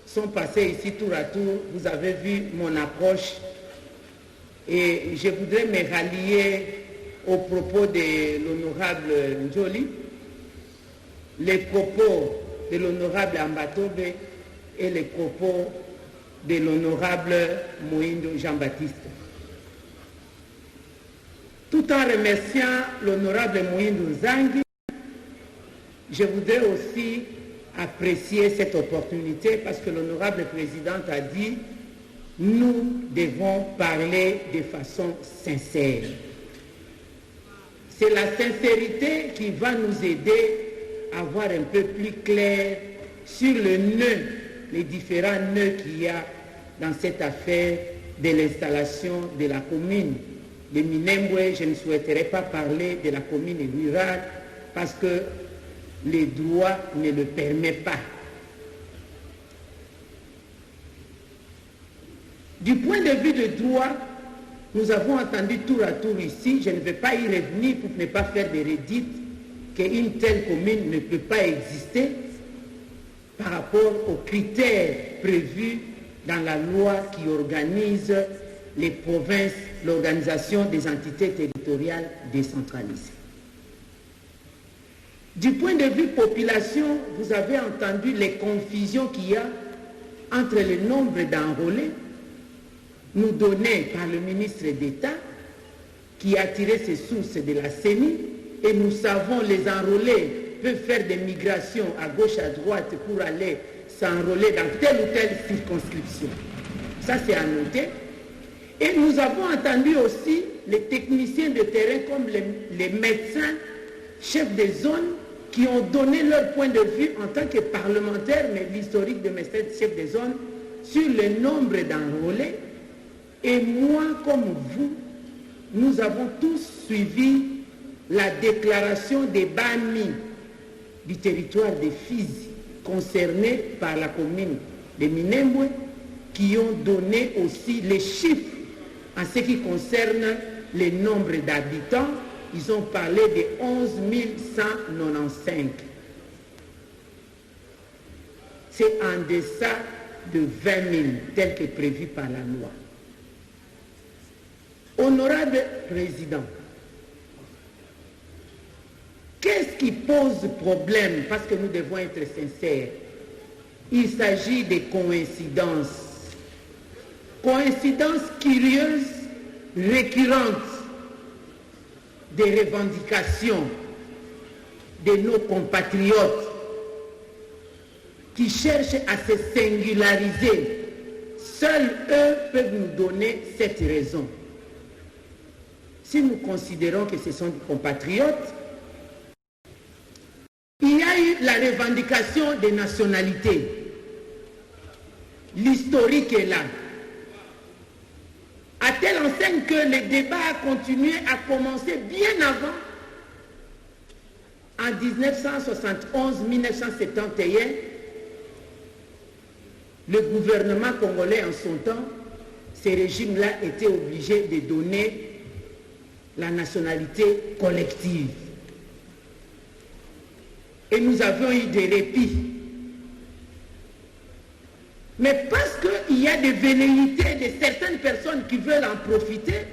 sont passés ici tour à tour, vous avez vu mon approche et je voudrais me rallier aux propos de l'honorable Njoli, les propos de l'honorable Ambatobe et les propos de l'honorable Moïndo Jean-Baptiste. Tout en remerciant l'honorable Moïndo Zangi, je voudrais aussi apprécier cette opportunité parce que l'honorable présidente a dit nous devons parler de façon sincère. C'est la sincérité qui va nous aider à voir un peu plus clair sur le nœud, les différents nœuds qu'il y a dans cette affaire de l'installation de la commune de Minembwe. Je ne souhaiterais pas parler de la commune rurale parce que les droits ne le permettent pas. Du point de vue des droits, nous avons entendu tour à tour ici, je ne vais pas y revenir pour ne pas faire des redites, qu'une telle commune ne peut pas exister par rapport aux critères prévus dans la loi qui organise les provinces, l'organisation des entités territoriales décentralisées. Du point de vue population, vous avez entendu les confusions qu'il y a entre le nombre d'enrôlés nous donné par le ministre d'État qui a tiré ses sources de la CENI, et nous savons les enrôlés peuvent faire des migrations à gauche, à droite pour aller s'enrôler dans telle ou telle circonscription. Ça, c'est à noter. Et nous avons entendu aussi les techniciens de terrain comme les médecins, chefs de zone, qui ont donné leur point de vue en tant que parlementaires, mais l'historique de mes chefs de zone, sur le nombre d'enrôlés. Et moi, comme vous, nous avons tous suivi la déclaration des BAMI du territoire de Fizi, concernés par la commune de Minembwe, qui ont donné aussi les chiffres en ce qui concerne le nombre d'habitants. Ils ont parlé de 11 195. C'est en deçà de 20 000, tel que prévu par la loi. Honorable Président, qu'est-ce qui pose problème? Parce que nous devons être sincères. Il s'agit de coïncidences. Coïncidences curieuses, récurrentes, des revendications de nos compatriotes qui cherchent à se singulariser. Seuls eux peuvent nous donner cette raison. Si nous considérons que ce sont des compatriotes, il y a eu la revendication des nationalités. L'historique est là. À telle enseigne que le débat a continué à commencer bien avant, en 1971-1971, le gouvernement congolais en son temps, ces régimes-là étaient obligés de donner la nationalité collective. Et nous avions eu des répits. Mais parce qu'il y a des velléités de certaines personnes qui veulent en profiter,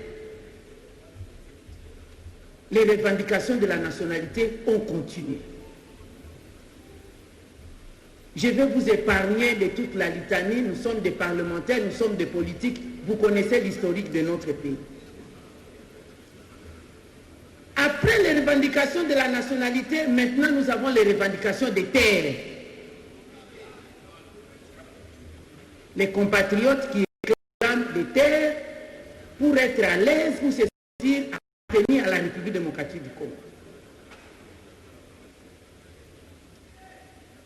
les revendications de la nationalité ont continué. Je vais vous épargner de toute la litanie, nous sommes des parlementaires, nous sommes des politiques, vous connaissez l'historique de notre pays. Après les revendications de la nationalité, maintenant nous avons les revendications des terres. Les compatriotes qui réclament des terres pour être à l'aise, pour se sentir appartenir à la République démocratique du Congo.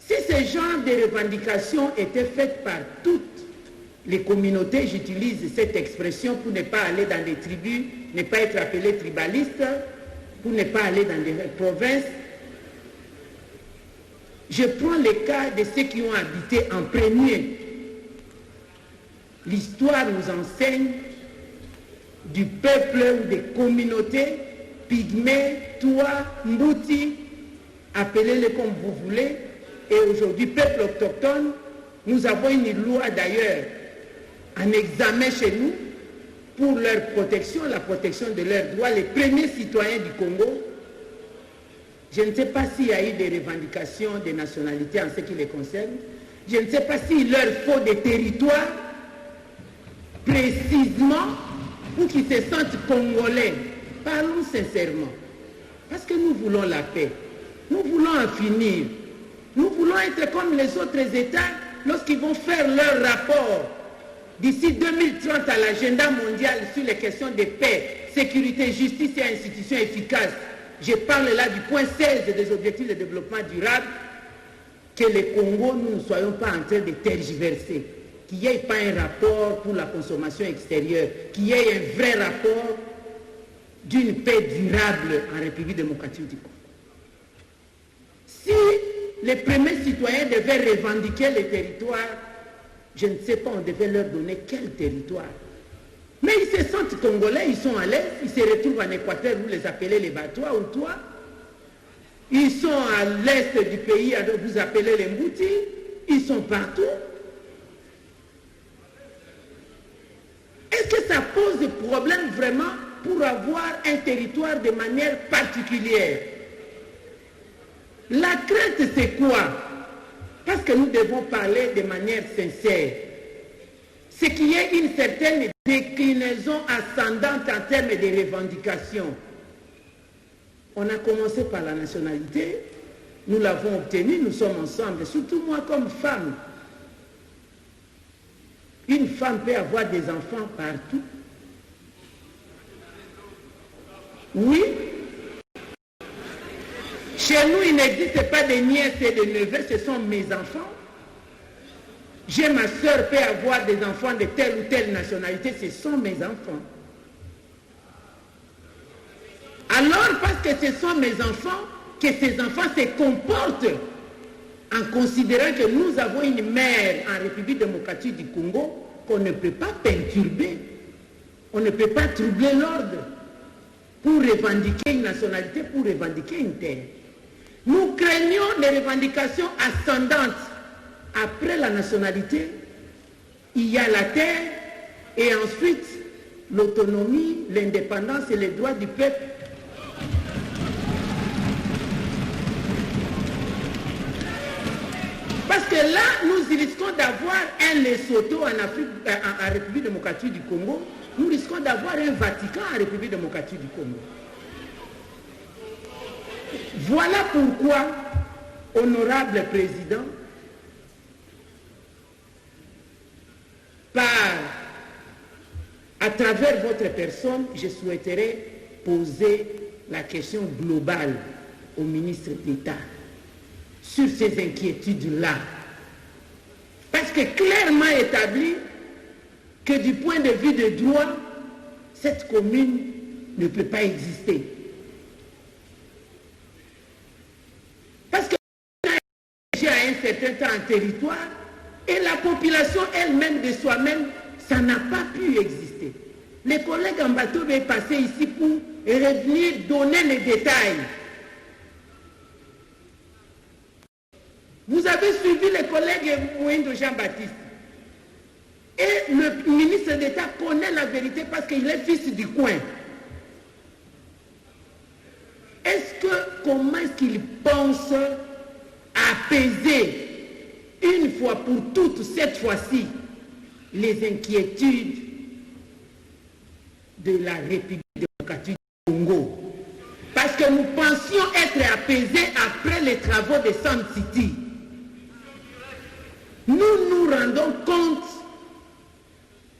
Si ce genre de revendications étaient faites par toutes les communautés, j'utilise cette expression pour ne pas aller dans des tribus, ne pas être appelé tribaliste, pour ne pas aller dans des provinces. Je prends le cas de ceux qui ont habité en premier. L'histoire nous enseigne du peuple ou des communautés, pygmées, Toua, Mbouti, appelez-les comme vous voulez, et aujourd'hui peuple autochtone. Nous avons une loi d'ailleurs en examen chez nous pour leur protection, la protection de leurs droits, les premiers citoyens du Congo. Je ne sais pas s'il y a eu des revendications des nationalités en ce qui les concerne. Je ne sais pas s'il leur faut des territoires précisément pour qu'ils se sentent congolais. Parlons sincèrement. Parce que nous voulons la paix. Nous voulons en finir. Nous voulons être comme les autres États lorsqu'ils vont faire leur rapport d'ici 2030 à l'agenda mondial sur les questions de paix, sécurité, justice et institutions efficaces. Je parle là du point 16 des objectifs de développement durable, que le Congo, nous ne soyons pas en train de tergiverser, qu'il n'y ait pas un rapport pour la consommation extérieure, qu'il y ait un vrai rapport d'une paix durable en République démocratique du Congo. Si les premiers citoyens devaient revendiquer les territoires, je ne sais pas, on devait leur donner quel territoire. Mais ils se sentent congolais, ils sont à l'aise, ils se retrouvent en Équateur, vous les appelez les Batois ou toi. Ils sont à l'est du pays, vous appelez les Mbouti, ils sont partout. Est-ce que ça pose problème vraiment pour avoir un territoire de manière particulière? La crainte, c'est quoi? Parce que nous devons parler de manière sincère. C'est qu'il y ait une certaine déclinaison ascendante en termes de revendications. On a commencé par la nationalité, nous l'avons obtenue, nous sommes ensemble, surtout moi comme femme. Une femme peut avoir des enfants partout. Oui. Chez nous, il n'existe pas de nièces et de neveux, ce sont mes enfants. J'ai ma soeur peut avoir des enfants de telle ou telle nationalité, ce sont mes enfants. Alors, parce que ce sont mes enfants, que ces enfants se comportent en considérant que nous avons une mère en République démocratique du Congo qu'on ne peut pas perturber, on ne peut pas troubler l'ordre pour revendiquer une nationalité, pour revendiquer une terre. Nous craignons des revendications ascendantes. Après la nationalité, il y a la terre et ensuite l'autonomie, l'indépendance et les droits du peuple. Parce que là, nous risquons d'avoir un Lesotho en République démocratique du Congo, nous risquons d'avoir un Vatican en République démocratique du Congo. Voilà pourquoi, honorable président, à travers votre personne, je souhaiterais poser la question globale au ministre d'État sur ces inquiétudes-là. Parce que clairement établi que du point de vue des droits, cette commune ne peut pas exister. Parce que j'ai à un certain temps un territoire et la population elle-même de soi-même, ça n'a pas pu exister. Les collègues en bateau est passé ici pour revenir donner les détails. Vous avez suivi les collègues Mouindo Jean-Baptiste. Et le ministre d'État connaît la vérité parce qu'il est fils du coin. Comment est-ce qu'il pense apaiser une fois pour toutes, cette fois-ci, les inquiétudes de la République démocratique du Congo. Parce que nous pensions être apaisés après les travaux de Sun City. Nous nous rendons compte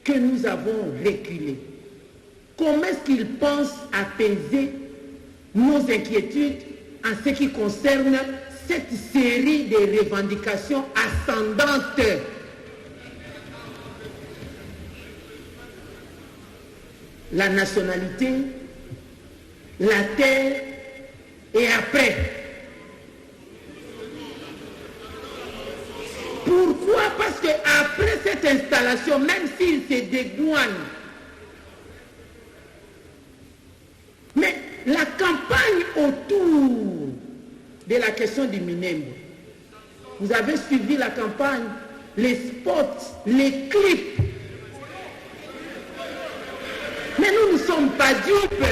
que nous avons reculé. Comment est-ce qu'ils pensent apaiser nos inquiétudes en ce qui concerne cette série de revendications ascendantes? La nationalité, la terre et après. Pourquoi? Parce qu'après cette installation, même s'ils se dédouanent, mais la campagne autour de la question du Minembwe, vous avez suivi la campagne, les spots, les clips. Mais nous ne sommes pas dupes.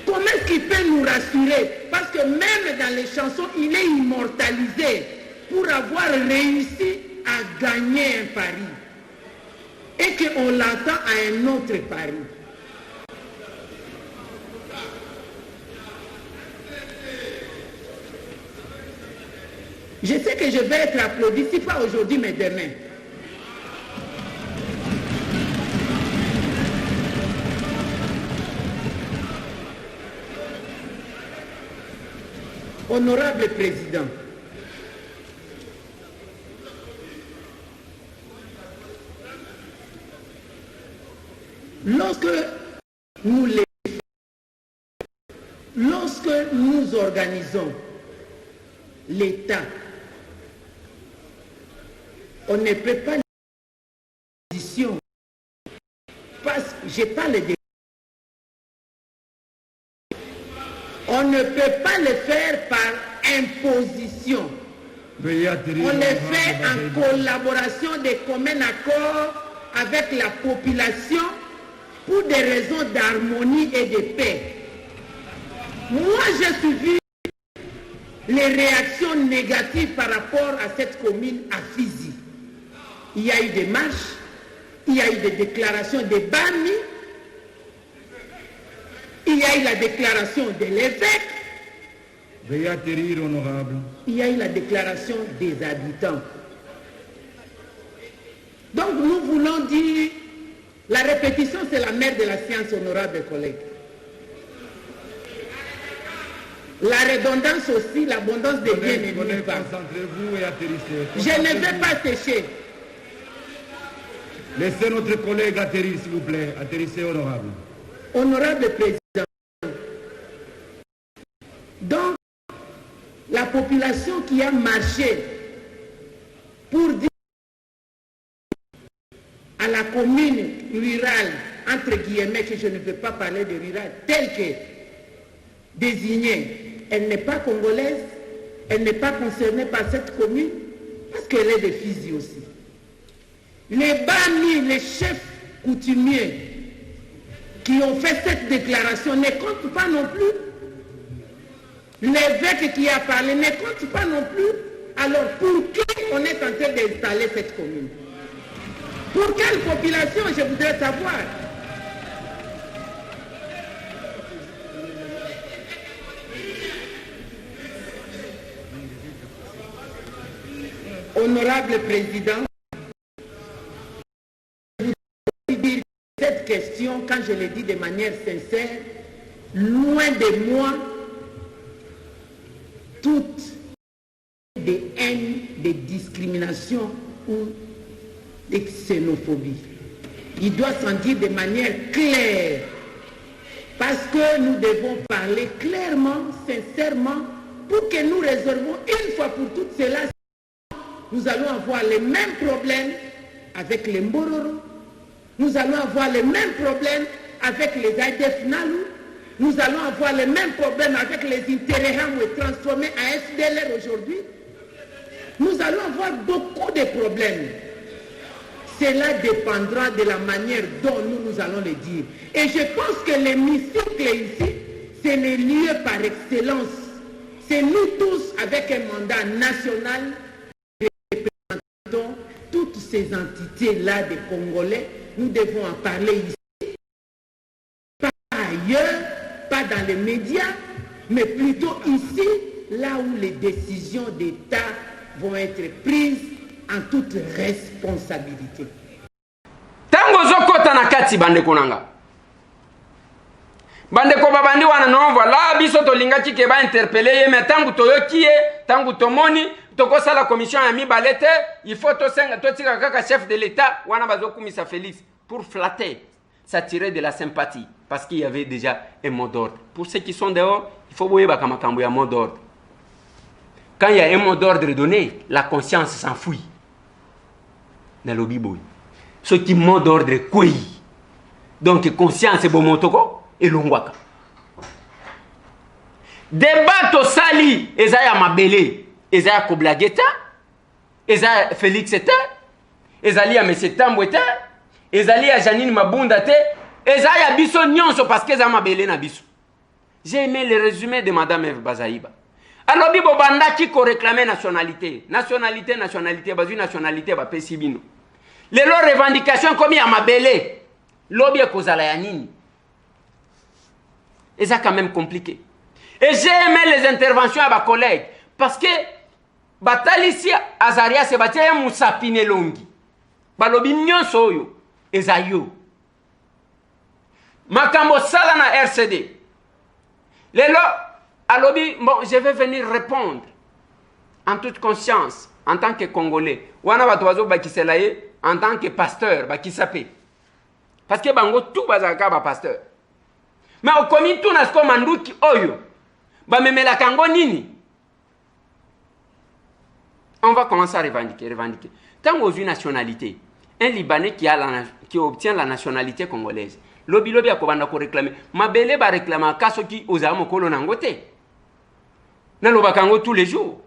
Comment est-ce qu'il peut nous rassurer? Parce que même dans les chansons, il est immortalisé pour avoir réussi à gagner un pari. Et qu'on l'attend à un autre pari. Je sais que je vais être applaudi, si pas aujourd'hui, mais demain. Honorable Président, lorsque nous organisons l'État, on ne peut pas position parce que je parle de. On ne peut pas le faire par imposition. On le fait en collaboration de commun accord avec la population pour des raisons d'harmonie et de paix. Moi, j'ai suivi les réactions négatives par rapport à cette commune à Fizi. Il y a eu des marches, il y a eu des déclarations de Bami, il y a eu la déclaration de l'évêque. Veuillez atterrir, honorable. Il y a eu la déclaration des habitants. Donc nous voulons dire, la répétition c'est la mère de la science, honorable collègue. La redondance aussi, l'abondance des biens ne nuit pas. Concentrez-vous et atterrissez. Je ne vais pas sécher. Laissez notre collègue atterrir, s'il vous plaît. Atterrissez, honorable. Honorable Président, donc la population qui a marché pour dire à la commune rurale, entre guillemets, que je ne veux pas parler de rurale, telle que désignée, elle n'est pas congolaise, elle n'est pas concernée par cette commune, parce qu'elle est de Fizi aussi. Les Bami, les chefs coutumiers qui ont fait cette déclaration ne comptent pas non plus. L'évêque qui a parlé ne compte pas non plus. Alors pour qui on est en train d'installer cette commune? Pour quelle population, je voudrais savoir. Honorable Président, je voudrais dire cette question, quand je l'ai dit de manière sincère, loin de moi toute des haines, des discriminations ou des xénophobies. Il doit s'en dire de manière claire, parce que nous devons parler clairement, sincèrement, pour que nous résolvions une fois pour toutes cela. Nous allons avoir les mêmes problèmes avec les Mbororo, nous allons avoir les mêmes problèmes avec les ADF Nalu, nous allons avoir les mêmes problèmes avec les Interahamwe transformés en FDLR aujourd'hui. Nous allons avoir beaucoup de problèmes. Cela dépendra de la manière dont nous allons le dire. Et je pense que l'hémicycle ici, c'est le lieu par excellence. C'est nous tous, avec un mandat national, qui représentons toutes ces entités-là des Congolais, nous devons en parler ici, pas ailleurs, pas dans les médias, mais plutôt ici, là où les décisions d'État vont être prises en toute responsabilité. Tango zokota na kati bandeko nanga. Bandeko babandi wana non voilà biso to lingaki ke ba interpeller ye mais tango toyoki ye, tango tomoni tokosa la commission ya mibalete, il faut to senga to tika kaka chef de l'État wana bazokumisa Félix pour flatter, s'attirer de la sympathie parce qu'il y avait déjà un mot d'ordre. Pour ceux qui sont dehors, il faut boyer ba kamakambo ya mot d'ordre. Quand il y a un mot d'ordre donné, la conscience s'enfuit. Dans le biboui. Ce qui mot d'ordre est quoi? Donc, conscience est bon motoko et l'ongwaka. Débat au sali, Ezaya Mabele, Ezaya Koblageta, Ezaya Félix Eta, Ezali à M. Tamboueta, Ezali à Janine Mabunda, Ezaya Bisso Nyonso parce qu'Ezaya Mabele na Bisso. J'ai aimé le résumé de Madame Eve Bazaïba. Alors, Bibo Banda qui réclamait nationalité. Nationalité, bazu nationalité, ba pesibino. Les revendications comme il y a Mabele. Lobby kozala ya nini. Et ça quand même compliqué. Et j'ai aimé les interventions à ma collègue. Parce que, Batalisi Azaria se batia Moussapine Longi. Balobi nyonso yo. Ezayo. Makambo sala na RCD. Lelo, alobi, bon, je vais venir répondre en toute conscience, en tant que Congolais. Wana batoazo bakiselaye, en tant que pasteur, bakisape. Parce que bango tout bazaka ba pasteur. Mais au komi tout nasko manduki oyo. Ba memela kango nini. On va commencer à revendiquer. Tant aux une nationalité, un Libanais qui obtient la nationalité congolaise, lobi a kobanda ko réclamer. Mabele ba réclamer kaso ki ozamo kolo nangote. Na lobakango tous les jours.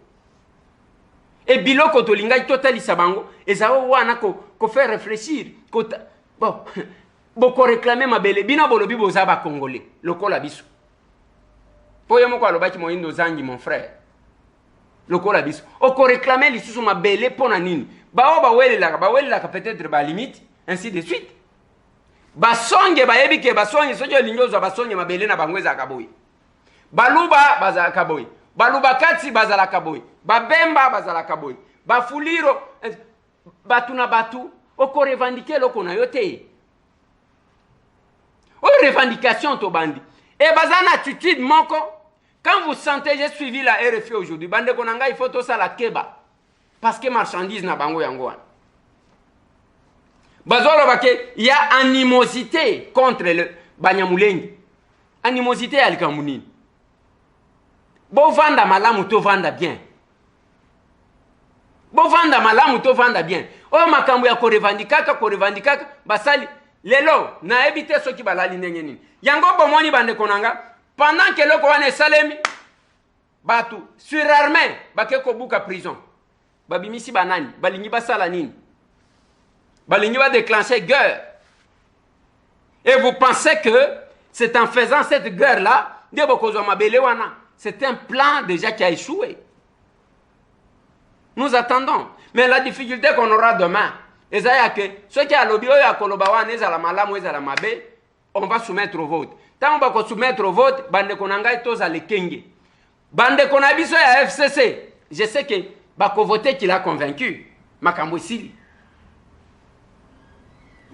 Et biloko to linga totali sabango ezao wana ko faire réfléchir bon boko réclamer mabele bina bolobi bozaba congolais lokola biso. Poyo moko alobaki moindo zangi mon frère. Lokola biso. Oko réclamer lisusu mabele pona nini? Ba welelaka peut-être ba limite ainsi de suite. Basonge bayebi ke basonge sojo lingozo basonge mabele na bangweza akaboyi. Baluba baza akaboyi. Balubakati bazala kaboyi. Babemba bazala kaboyi. Bafuliro batu na batu oko revendiquer loko na yote. O revendication to bandi. Et bazana attitude moko. Quand vous sentez, j'ai suivi la RFI aujourd'hui. Bande konanga il faut tout ça la keba. Parce que marchandise na bango yango wana. Bazolo bake il y a animosité contre le Banyamulengi. Animosité à l'Ikamunini. Bo vanda malamu to vanda bien. Bo vanda malamu to vanda bien. O makambo ya ko revendikaka basali lelo na ebite soki balali ndenge nini. Yango bomoni bande konanga pendant que loko wana salemi batu surarmé bakeko buka prison. Babimisi banani balingi basala nini? Balingi ba déclencher guerre. Et vous pensez que c'est en faisant cette guerre là de bokozo mabele wana. C'est un plan déjà qui a échoué. Nous attendons. Mais la difficulté qu'on aura demain, c'est que ceux qui ont lobby, on va soumettre au vote. Tant qu'on va soumettre au vote, bande konanga et tous à l'ékenge. Bande konabiso à FCC. Je sais que bako voté qu'il a convaincu. Makambo sili.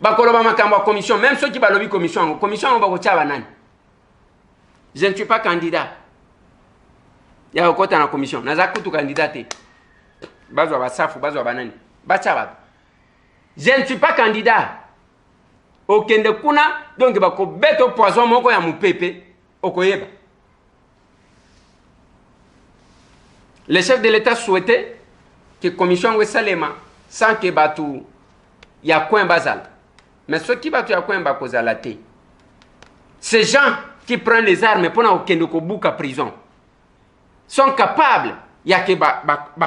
Bako loba makambo commission. Même ceux qui ont lobby commission, on va voter à banane. Je ne suis pas candidat. Il y a encore dans commission. Nazakutu candidaté. Bazwa basafu, bazwa banani. Bachabat. Je ne suis pas candidat. Okende kuna, donc bako beto poison moko ya mupepe, okoyeba. Le chef de l'État souhaitait que la commission Wesalema, sans que batu ya coin bazal. Mais ceux qui batu ya coin bakozalate. Ces gens qui prennent les armes pour okende ko buka prison. Sont capables, il y a que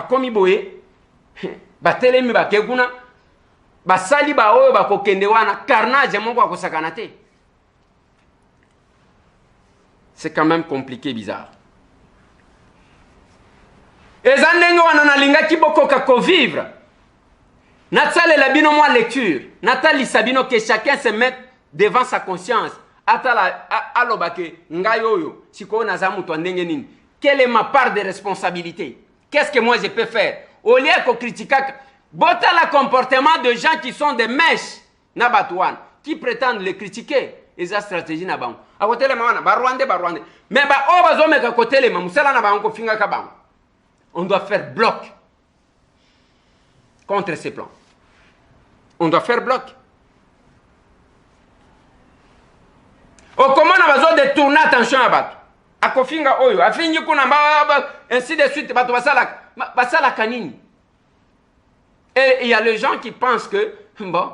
komi boye, telemi keguna, sali oyo kokende wana carnage moko akosakana te. C'est quand même compliqué, bizarre. Et zandenge wana na linga ki bokoka ko vivre. Natsale la bino moi lecture. Natali sabino que chacun se mette devant sa conscience. Atala alobake ngayoyo siko nazamu to ndenge nini. Quelle est ma part de responsabilité? Qu'est-ce que moi je peux faire? Au lieu de critiquer, bota le comportement de gens qui sont des mèches nabatouan, qui prétendent les critiquer. Et sa stratégie na bango. A côté les mamans, Rwandais. Mais bah oh bazome ka côté les mamans, cela na bango finga ka bango. On doit faire bloc contre ces plans. On doit faire bloc. Oh, comment on a besoin de tourner attention à battre? A kofinga oyo, a fingi kuna ainsi de suite, bato basala kanini. Et il y a les gens qui pensent que, bon,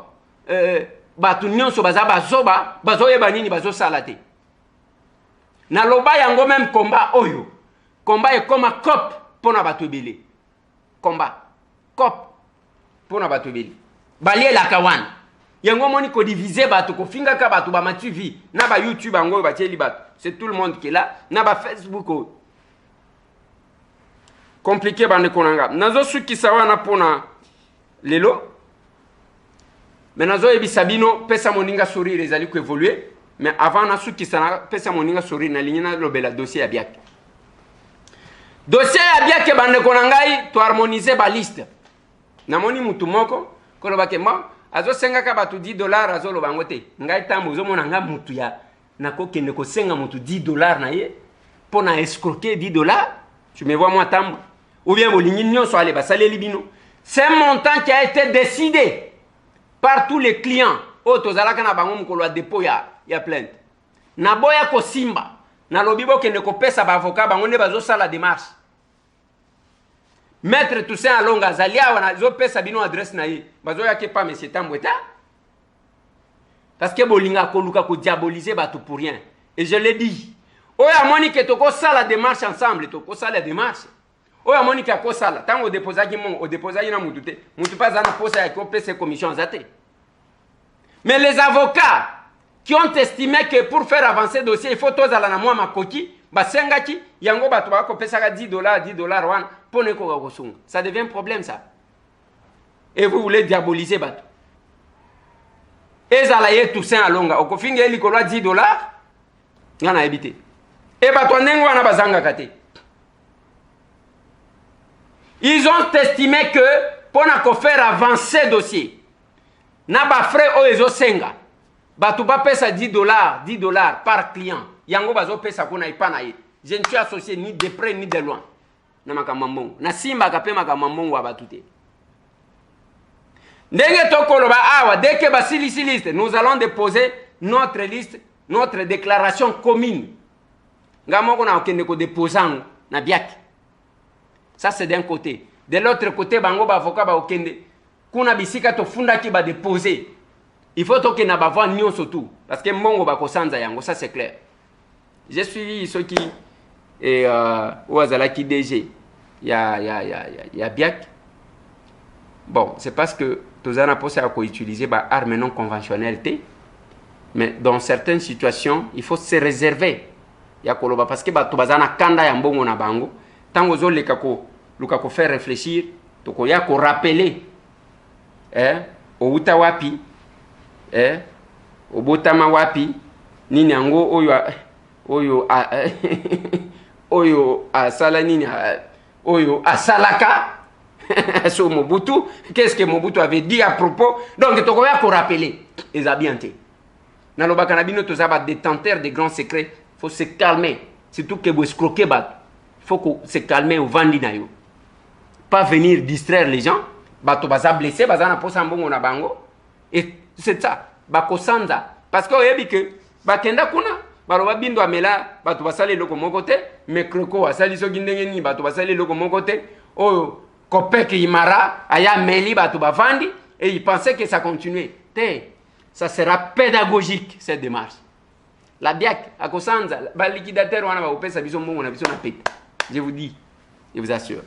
bato nyonso bazoyeba nini bazo salate. Na loba yango même combat oyo. Combat est comme un cop pour na bato ebele. Combat. Cop pour na bato ebele. Balie la kawan. Yango moni ko diviser bato ko finga ka bato ba matu vi na ba YouTube yango ba tieli bato. C'est tout le monde qui est là. Na ba Facebook o. Compliqué bande konanga. Nazo suki sawa na pona lelo. Mais nazo ebi sabino pesa moninga sourire ezali ko évoluer. Mais avant na suki sana pesa moninga sourire na ligne na lobela dossier ya biak. Dossier ya biak bande konangai to harmoniser ba liste. Na moni mutu moko ko lobake ma azo senga ka batu $10 azo lobango te. Ngai tambo zo mona nga mutu ya nako kende ko senga mutu $10 na ye pour na escroquer $10. Tu me vois moi tambo. Ou bien bolingi nyonso ale basale libino. C'est un montant qui a été décidé par tous les clients. Oh tozalaka na bango mukolo ya dépôt ya plainte. Na boya ko simba. Na lobibo kende ko pesa ba avocat bango ne bazo sala démarche. Maître Toussaint Alonga Zalia wana zo pesa bino adresse na ye. Bazo yake pas monsieur Tambweta. Parce que bolinga ko luka ko diaboliser bato pour rien. Et je l'ai dit. Oya moni ke toko sala démarche ensemble, toko sala démarche. Oya moni ke ko sala tango déposaki mon o déposaki na mutu te. Mutu pas na posa ya ko pesa commission zate. Mais les avocats qui ont estimé que pour faire avancer le dossier, il faut tous aller na moi makoki, basengaki, yango bato ba ko pesa ka $10 wan pour ne ko kosunga. Ça devient un problème ça. Et vous voulez diaboliser bato. Ezalaye Toussaint Alonga, okofinga elikolo $10, ngana ebité. Et bato ndengo wana bazanga kate. Ils ont estimé que pour faire avancer le dossier, na ba frais o ezo senga. Bato ba pesa $10 par client. Yango bazo pesa kuna ipana ye. Je ne suis associé ni de près ni de loin. Na makamambongo. Na simba kape makamambongo wa batute. Ndenge tokolo ba awa dès que basilisi liste, nous allons déposer notre liste, notre déclaration commune. Ngamoko na okende ko déposango na biaki. Ça c'est d'un côté. De l'autre côté bango ba avocat ba okende kuna bisika to funda ki ba déposer. Il faut que na ba voir nyonso tout parce que mbongo ba kosanza yango, ça c'est clair. J'ai suivi ceux qui et ouazala qui DG. Ya biak. Bon, c'est parce que tozana posé à utiliser ba armes non conventionnelles t. Mais dans certaines situations, il faut se réserver. Ya koloba parce que ba tobazana kanda ya mbongo na bango. Tango zo lekako lukako faire réfléchir, toko ya ko rappeler o uta wapi o botama wapi nini yango oyo oyo asala nini oyo asalaka sur Mobutu. Qu'est-ce que Mobutu avait dit à propos? Donc toko ya ko rappeler ezabiante na lobaka na bino tozaba détenteur de grands secrets. Faut se calmer, surtout que vous escroquez bat. Faut se calmer au vandi na yo. Pas venir distraire les gens. Bato baza blessé, baza na posa mbongo na bango. Et c'est ça. Bako sanza. Parce que oyebi que bakenda kuna baloba bindo amela bato basali loko moko te, mais kroko asali soki ndenge ni bato basali loko moko te. Oyo kopeki imara aya meli bato bavandi et ils pensaient que ça continuait. Te. Ça sera pédagogique cette démarche. La biak à kosanza ba liquidateur wana ba opesa biso mbongo na biso na pete. Je vous dis, je vous assure.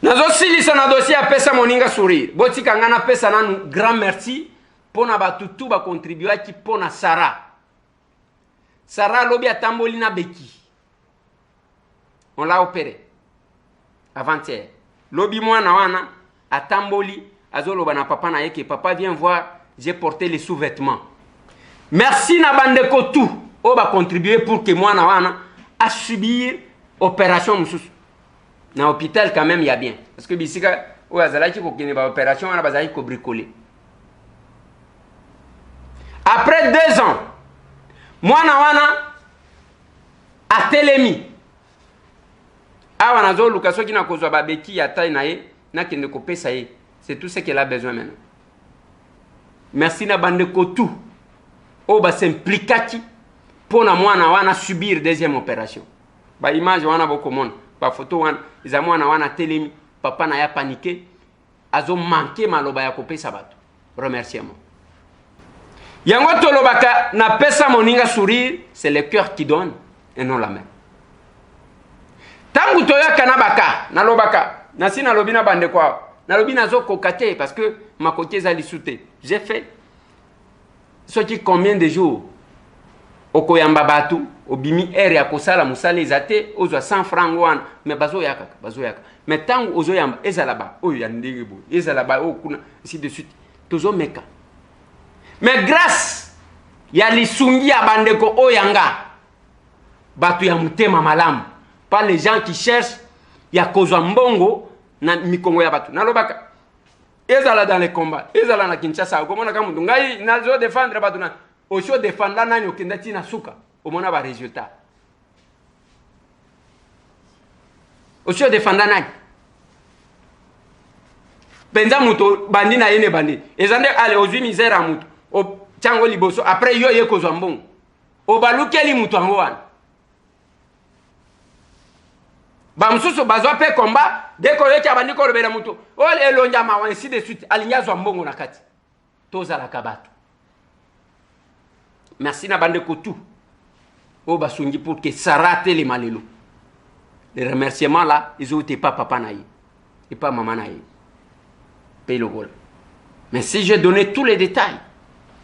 Nazo silisa na dossier a pesa moninga sourire. Botika ngana pesa nanu grand merci pour na batutu ba contribuer ki pona Sarah. Sarah lobi atamboli na beki. On l'a opéré. Avant-hier. Lobi mwana wana à Tamboli, azoloba na papa na yeke, papa viens voir, j'ai porté les sous-vêtements. Merci na bandeko tout, on va contribuer pour que moi na wana à subir opération mususu. Na hôpital quand même il y a bien, parce que bisika o azalaki ko kene ba opération wana bazali ko bricoler. Après 2 ans, moi na wana a telemi. Awa nazo luka soki na kozwa ba beki ya taille na ye, na kende ko pesa ye. C'est tout ce qu'elle a besoin maintenant. Merci na bandeko tout. O ba s'impliquati pour na mwana wana subir deuxième opération. Ba image wana boko mona, ba photo wana, iza mwana wana telemi, papa na ya paniqué, azo manqué maloba ya kopesa bato. Remerciement. Yango tolobaka na pesa moninga sourire, c'est le cœur qui donne et non la main. Tangu toyaka na baka, na lobaka, nasi na lobi na bande kwa. Na lobi na zo kokate parce que ma côté zali souté. J'ai fait ce qui combien de jours okoyamba batu, obimi ere ya kosala musala ezate, ozwa 100 francs wana, mais bazo yaka. Mais tangu ozo yamba ezala ba, oyo ya ndenge bo, ezala ba okuna, ainsi de suite. Tozo meka. Mais grâce ya lisungi ya bandeko oyanga, batu ya mutema malamu, pas les gens qui cherchent ya kozwa mbongo na mikongo ya batu. Nalobaka ezala dans les combats, ezala na Kinshasa, komona kama mutu ngai nazo défendre batu na osho défendre nani okenda tina suka, omona ba résultat. Osho défendre nani? Penza mutu bandi na yene bandi. Ezande ale ozwi misère a mutu. O chango liboso après yo ye kozwa mbongo. O balukeli mutu ango wana. Bamsusu bazwa pe combat deko yoki abandi ko lobela mutu ole elonja ma ainsi de suite alinyazwa mbongo na kati toza la kabatu. Merci na bande ko tout o basungi pour que ça rate les malelo. Les remerciements là ils ont été pas papa naïe et pas maman naïe paye le rôle. Mais si je donnais tous les détails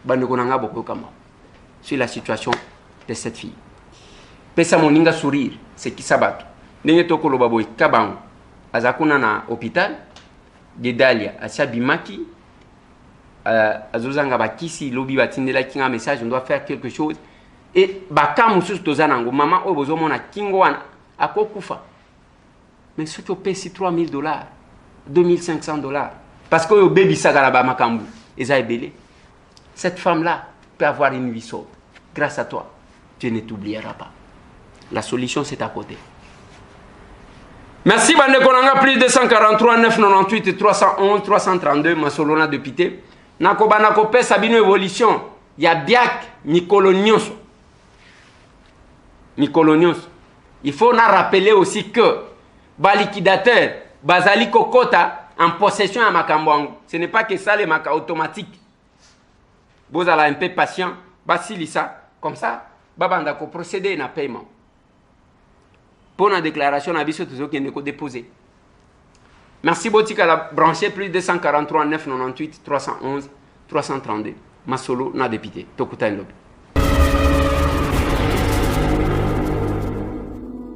bande ko nanga boko kama sur la situation de cette fille pesa moninga sourire c'est qui sabatu. Ndenge toko loba boy kabango azakuna na hôpital de Dalia asia bimaki azozanga bakisi lobi batindela kinga message on doit faire quelque chose et bakamu susu tozanango mama obozo mona kingo wana akokufa mais ce qui pèse $3,000 $2,500 parce que yo baby sagala ba makambu eza ebele. Cette femme là peut avoir une vie sauve grâce à toi. Dieu ne t'oubliera pas. La solution c'est à côté. Merci bande konanga plus de 143 998 311 332 masolona de pité. Nakoba nakope sabino évolution ya biak mikolonios. Il faut na rappeler aussi que ba liquidateur bazali kokota en possession à makambo. Ce n'est pas que ça les maka automatique. Vous allez un peu patient, basilisa comme ça babanda ko procéder na paiement. Pour la déclaration, on a besoin de déposer. Merci Botika la branché plus de 143 998 311 332. Masolo na député. Tokuta Ndobi.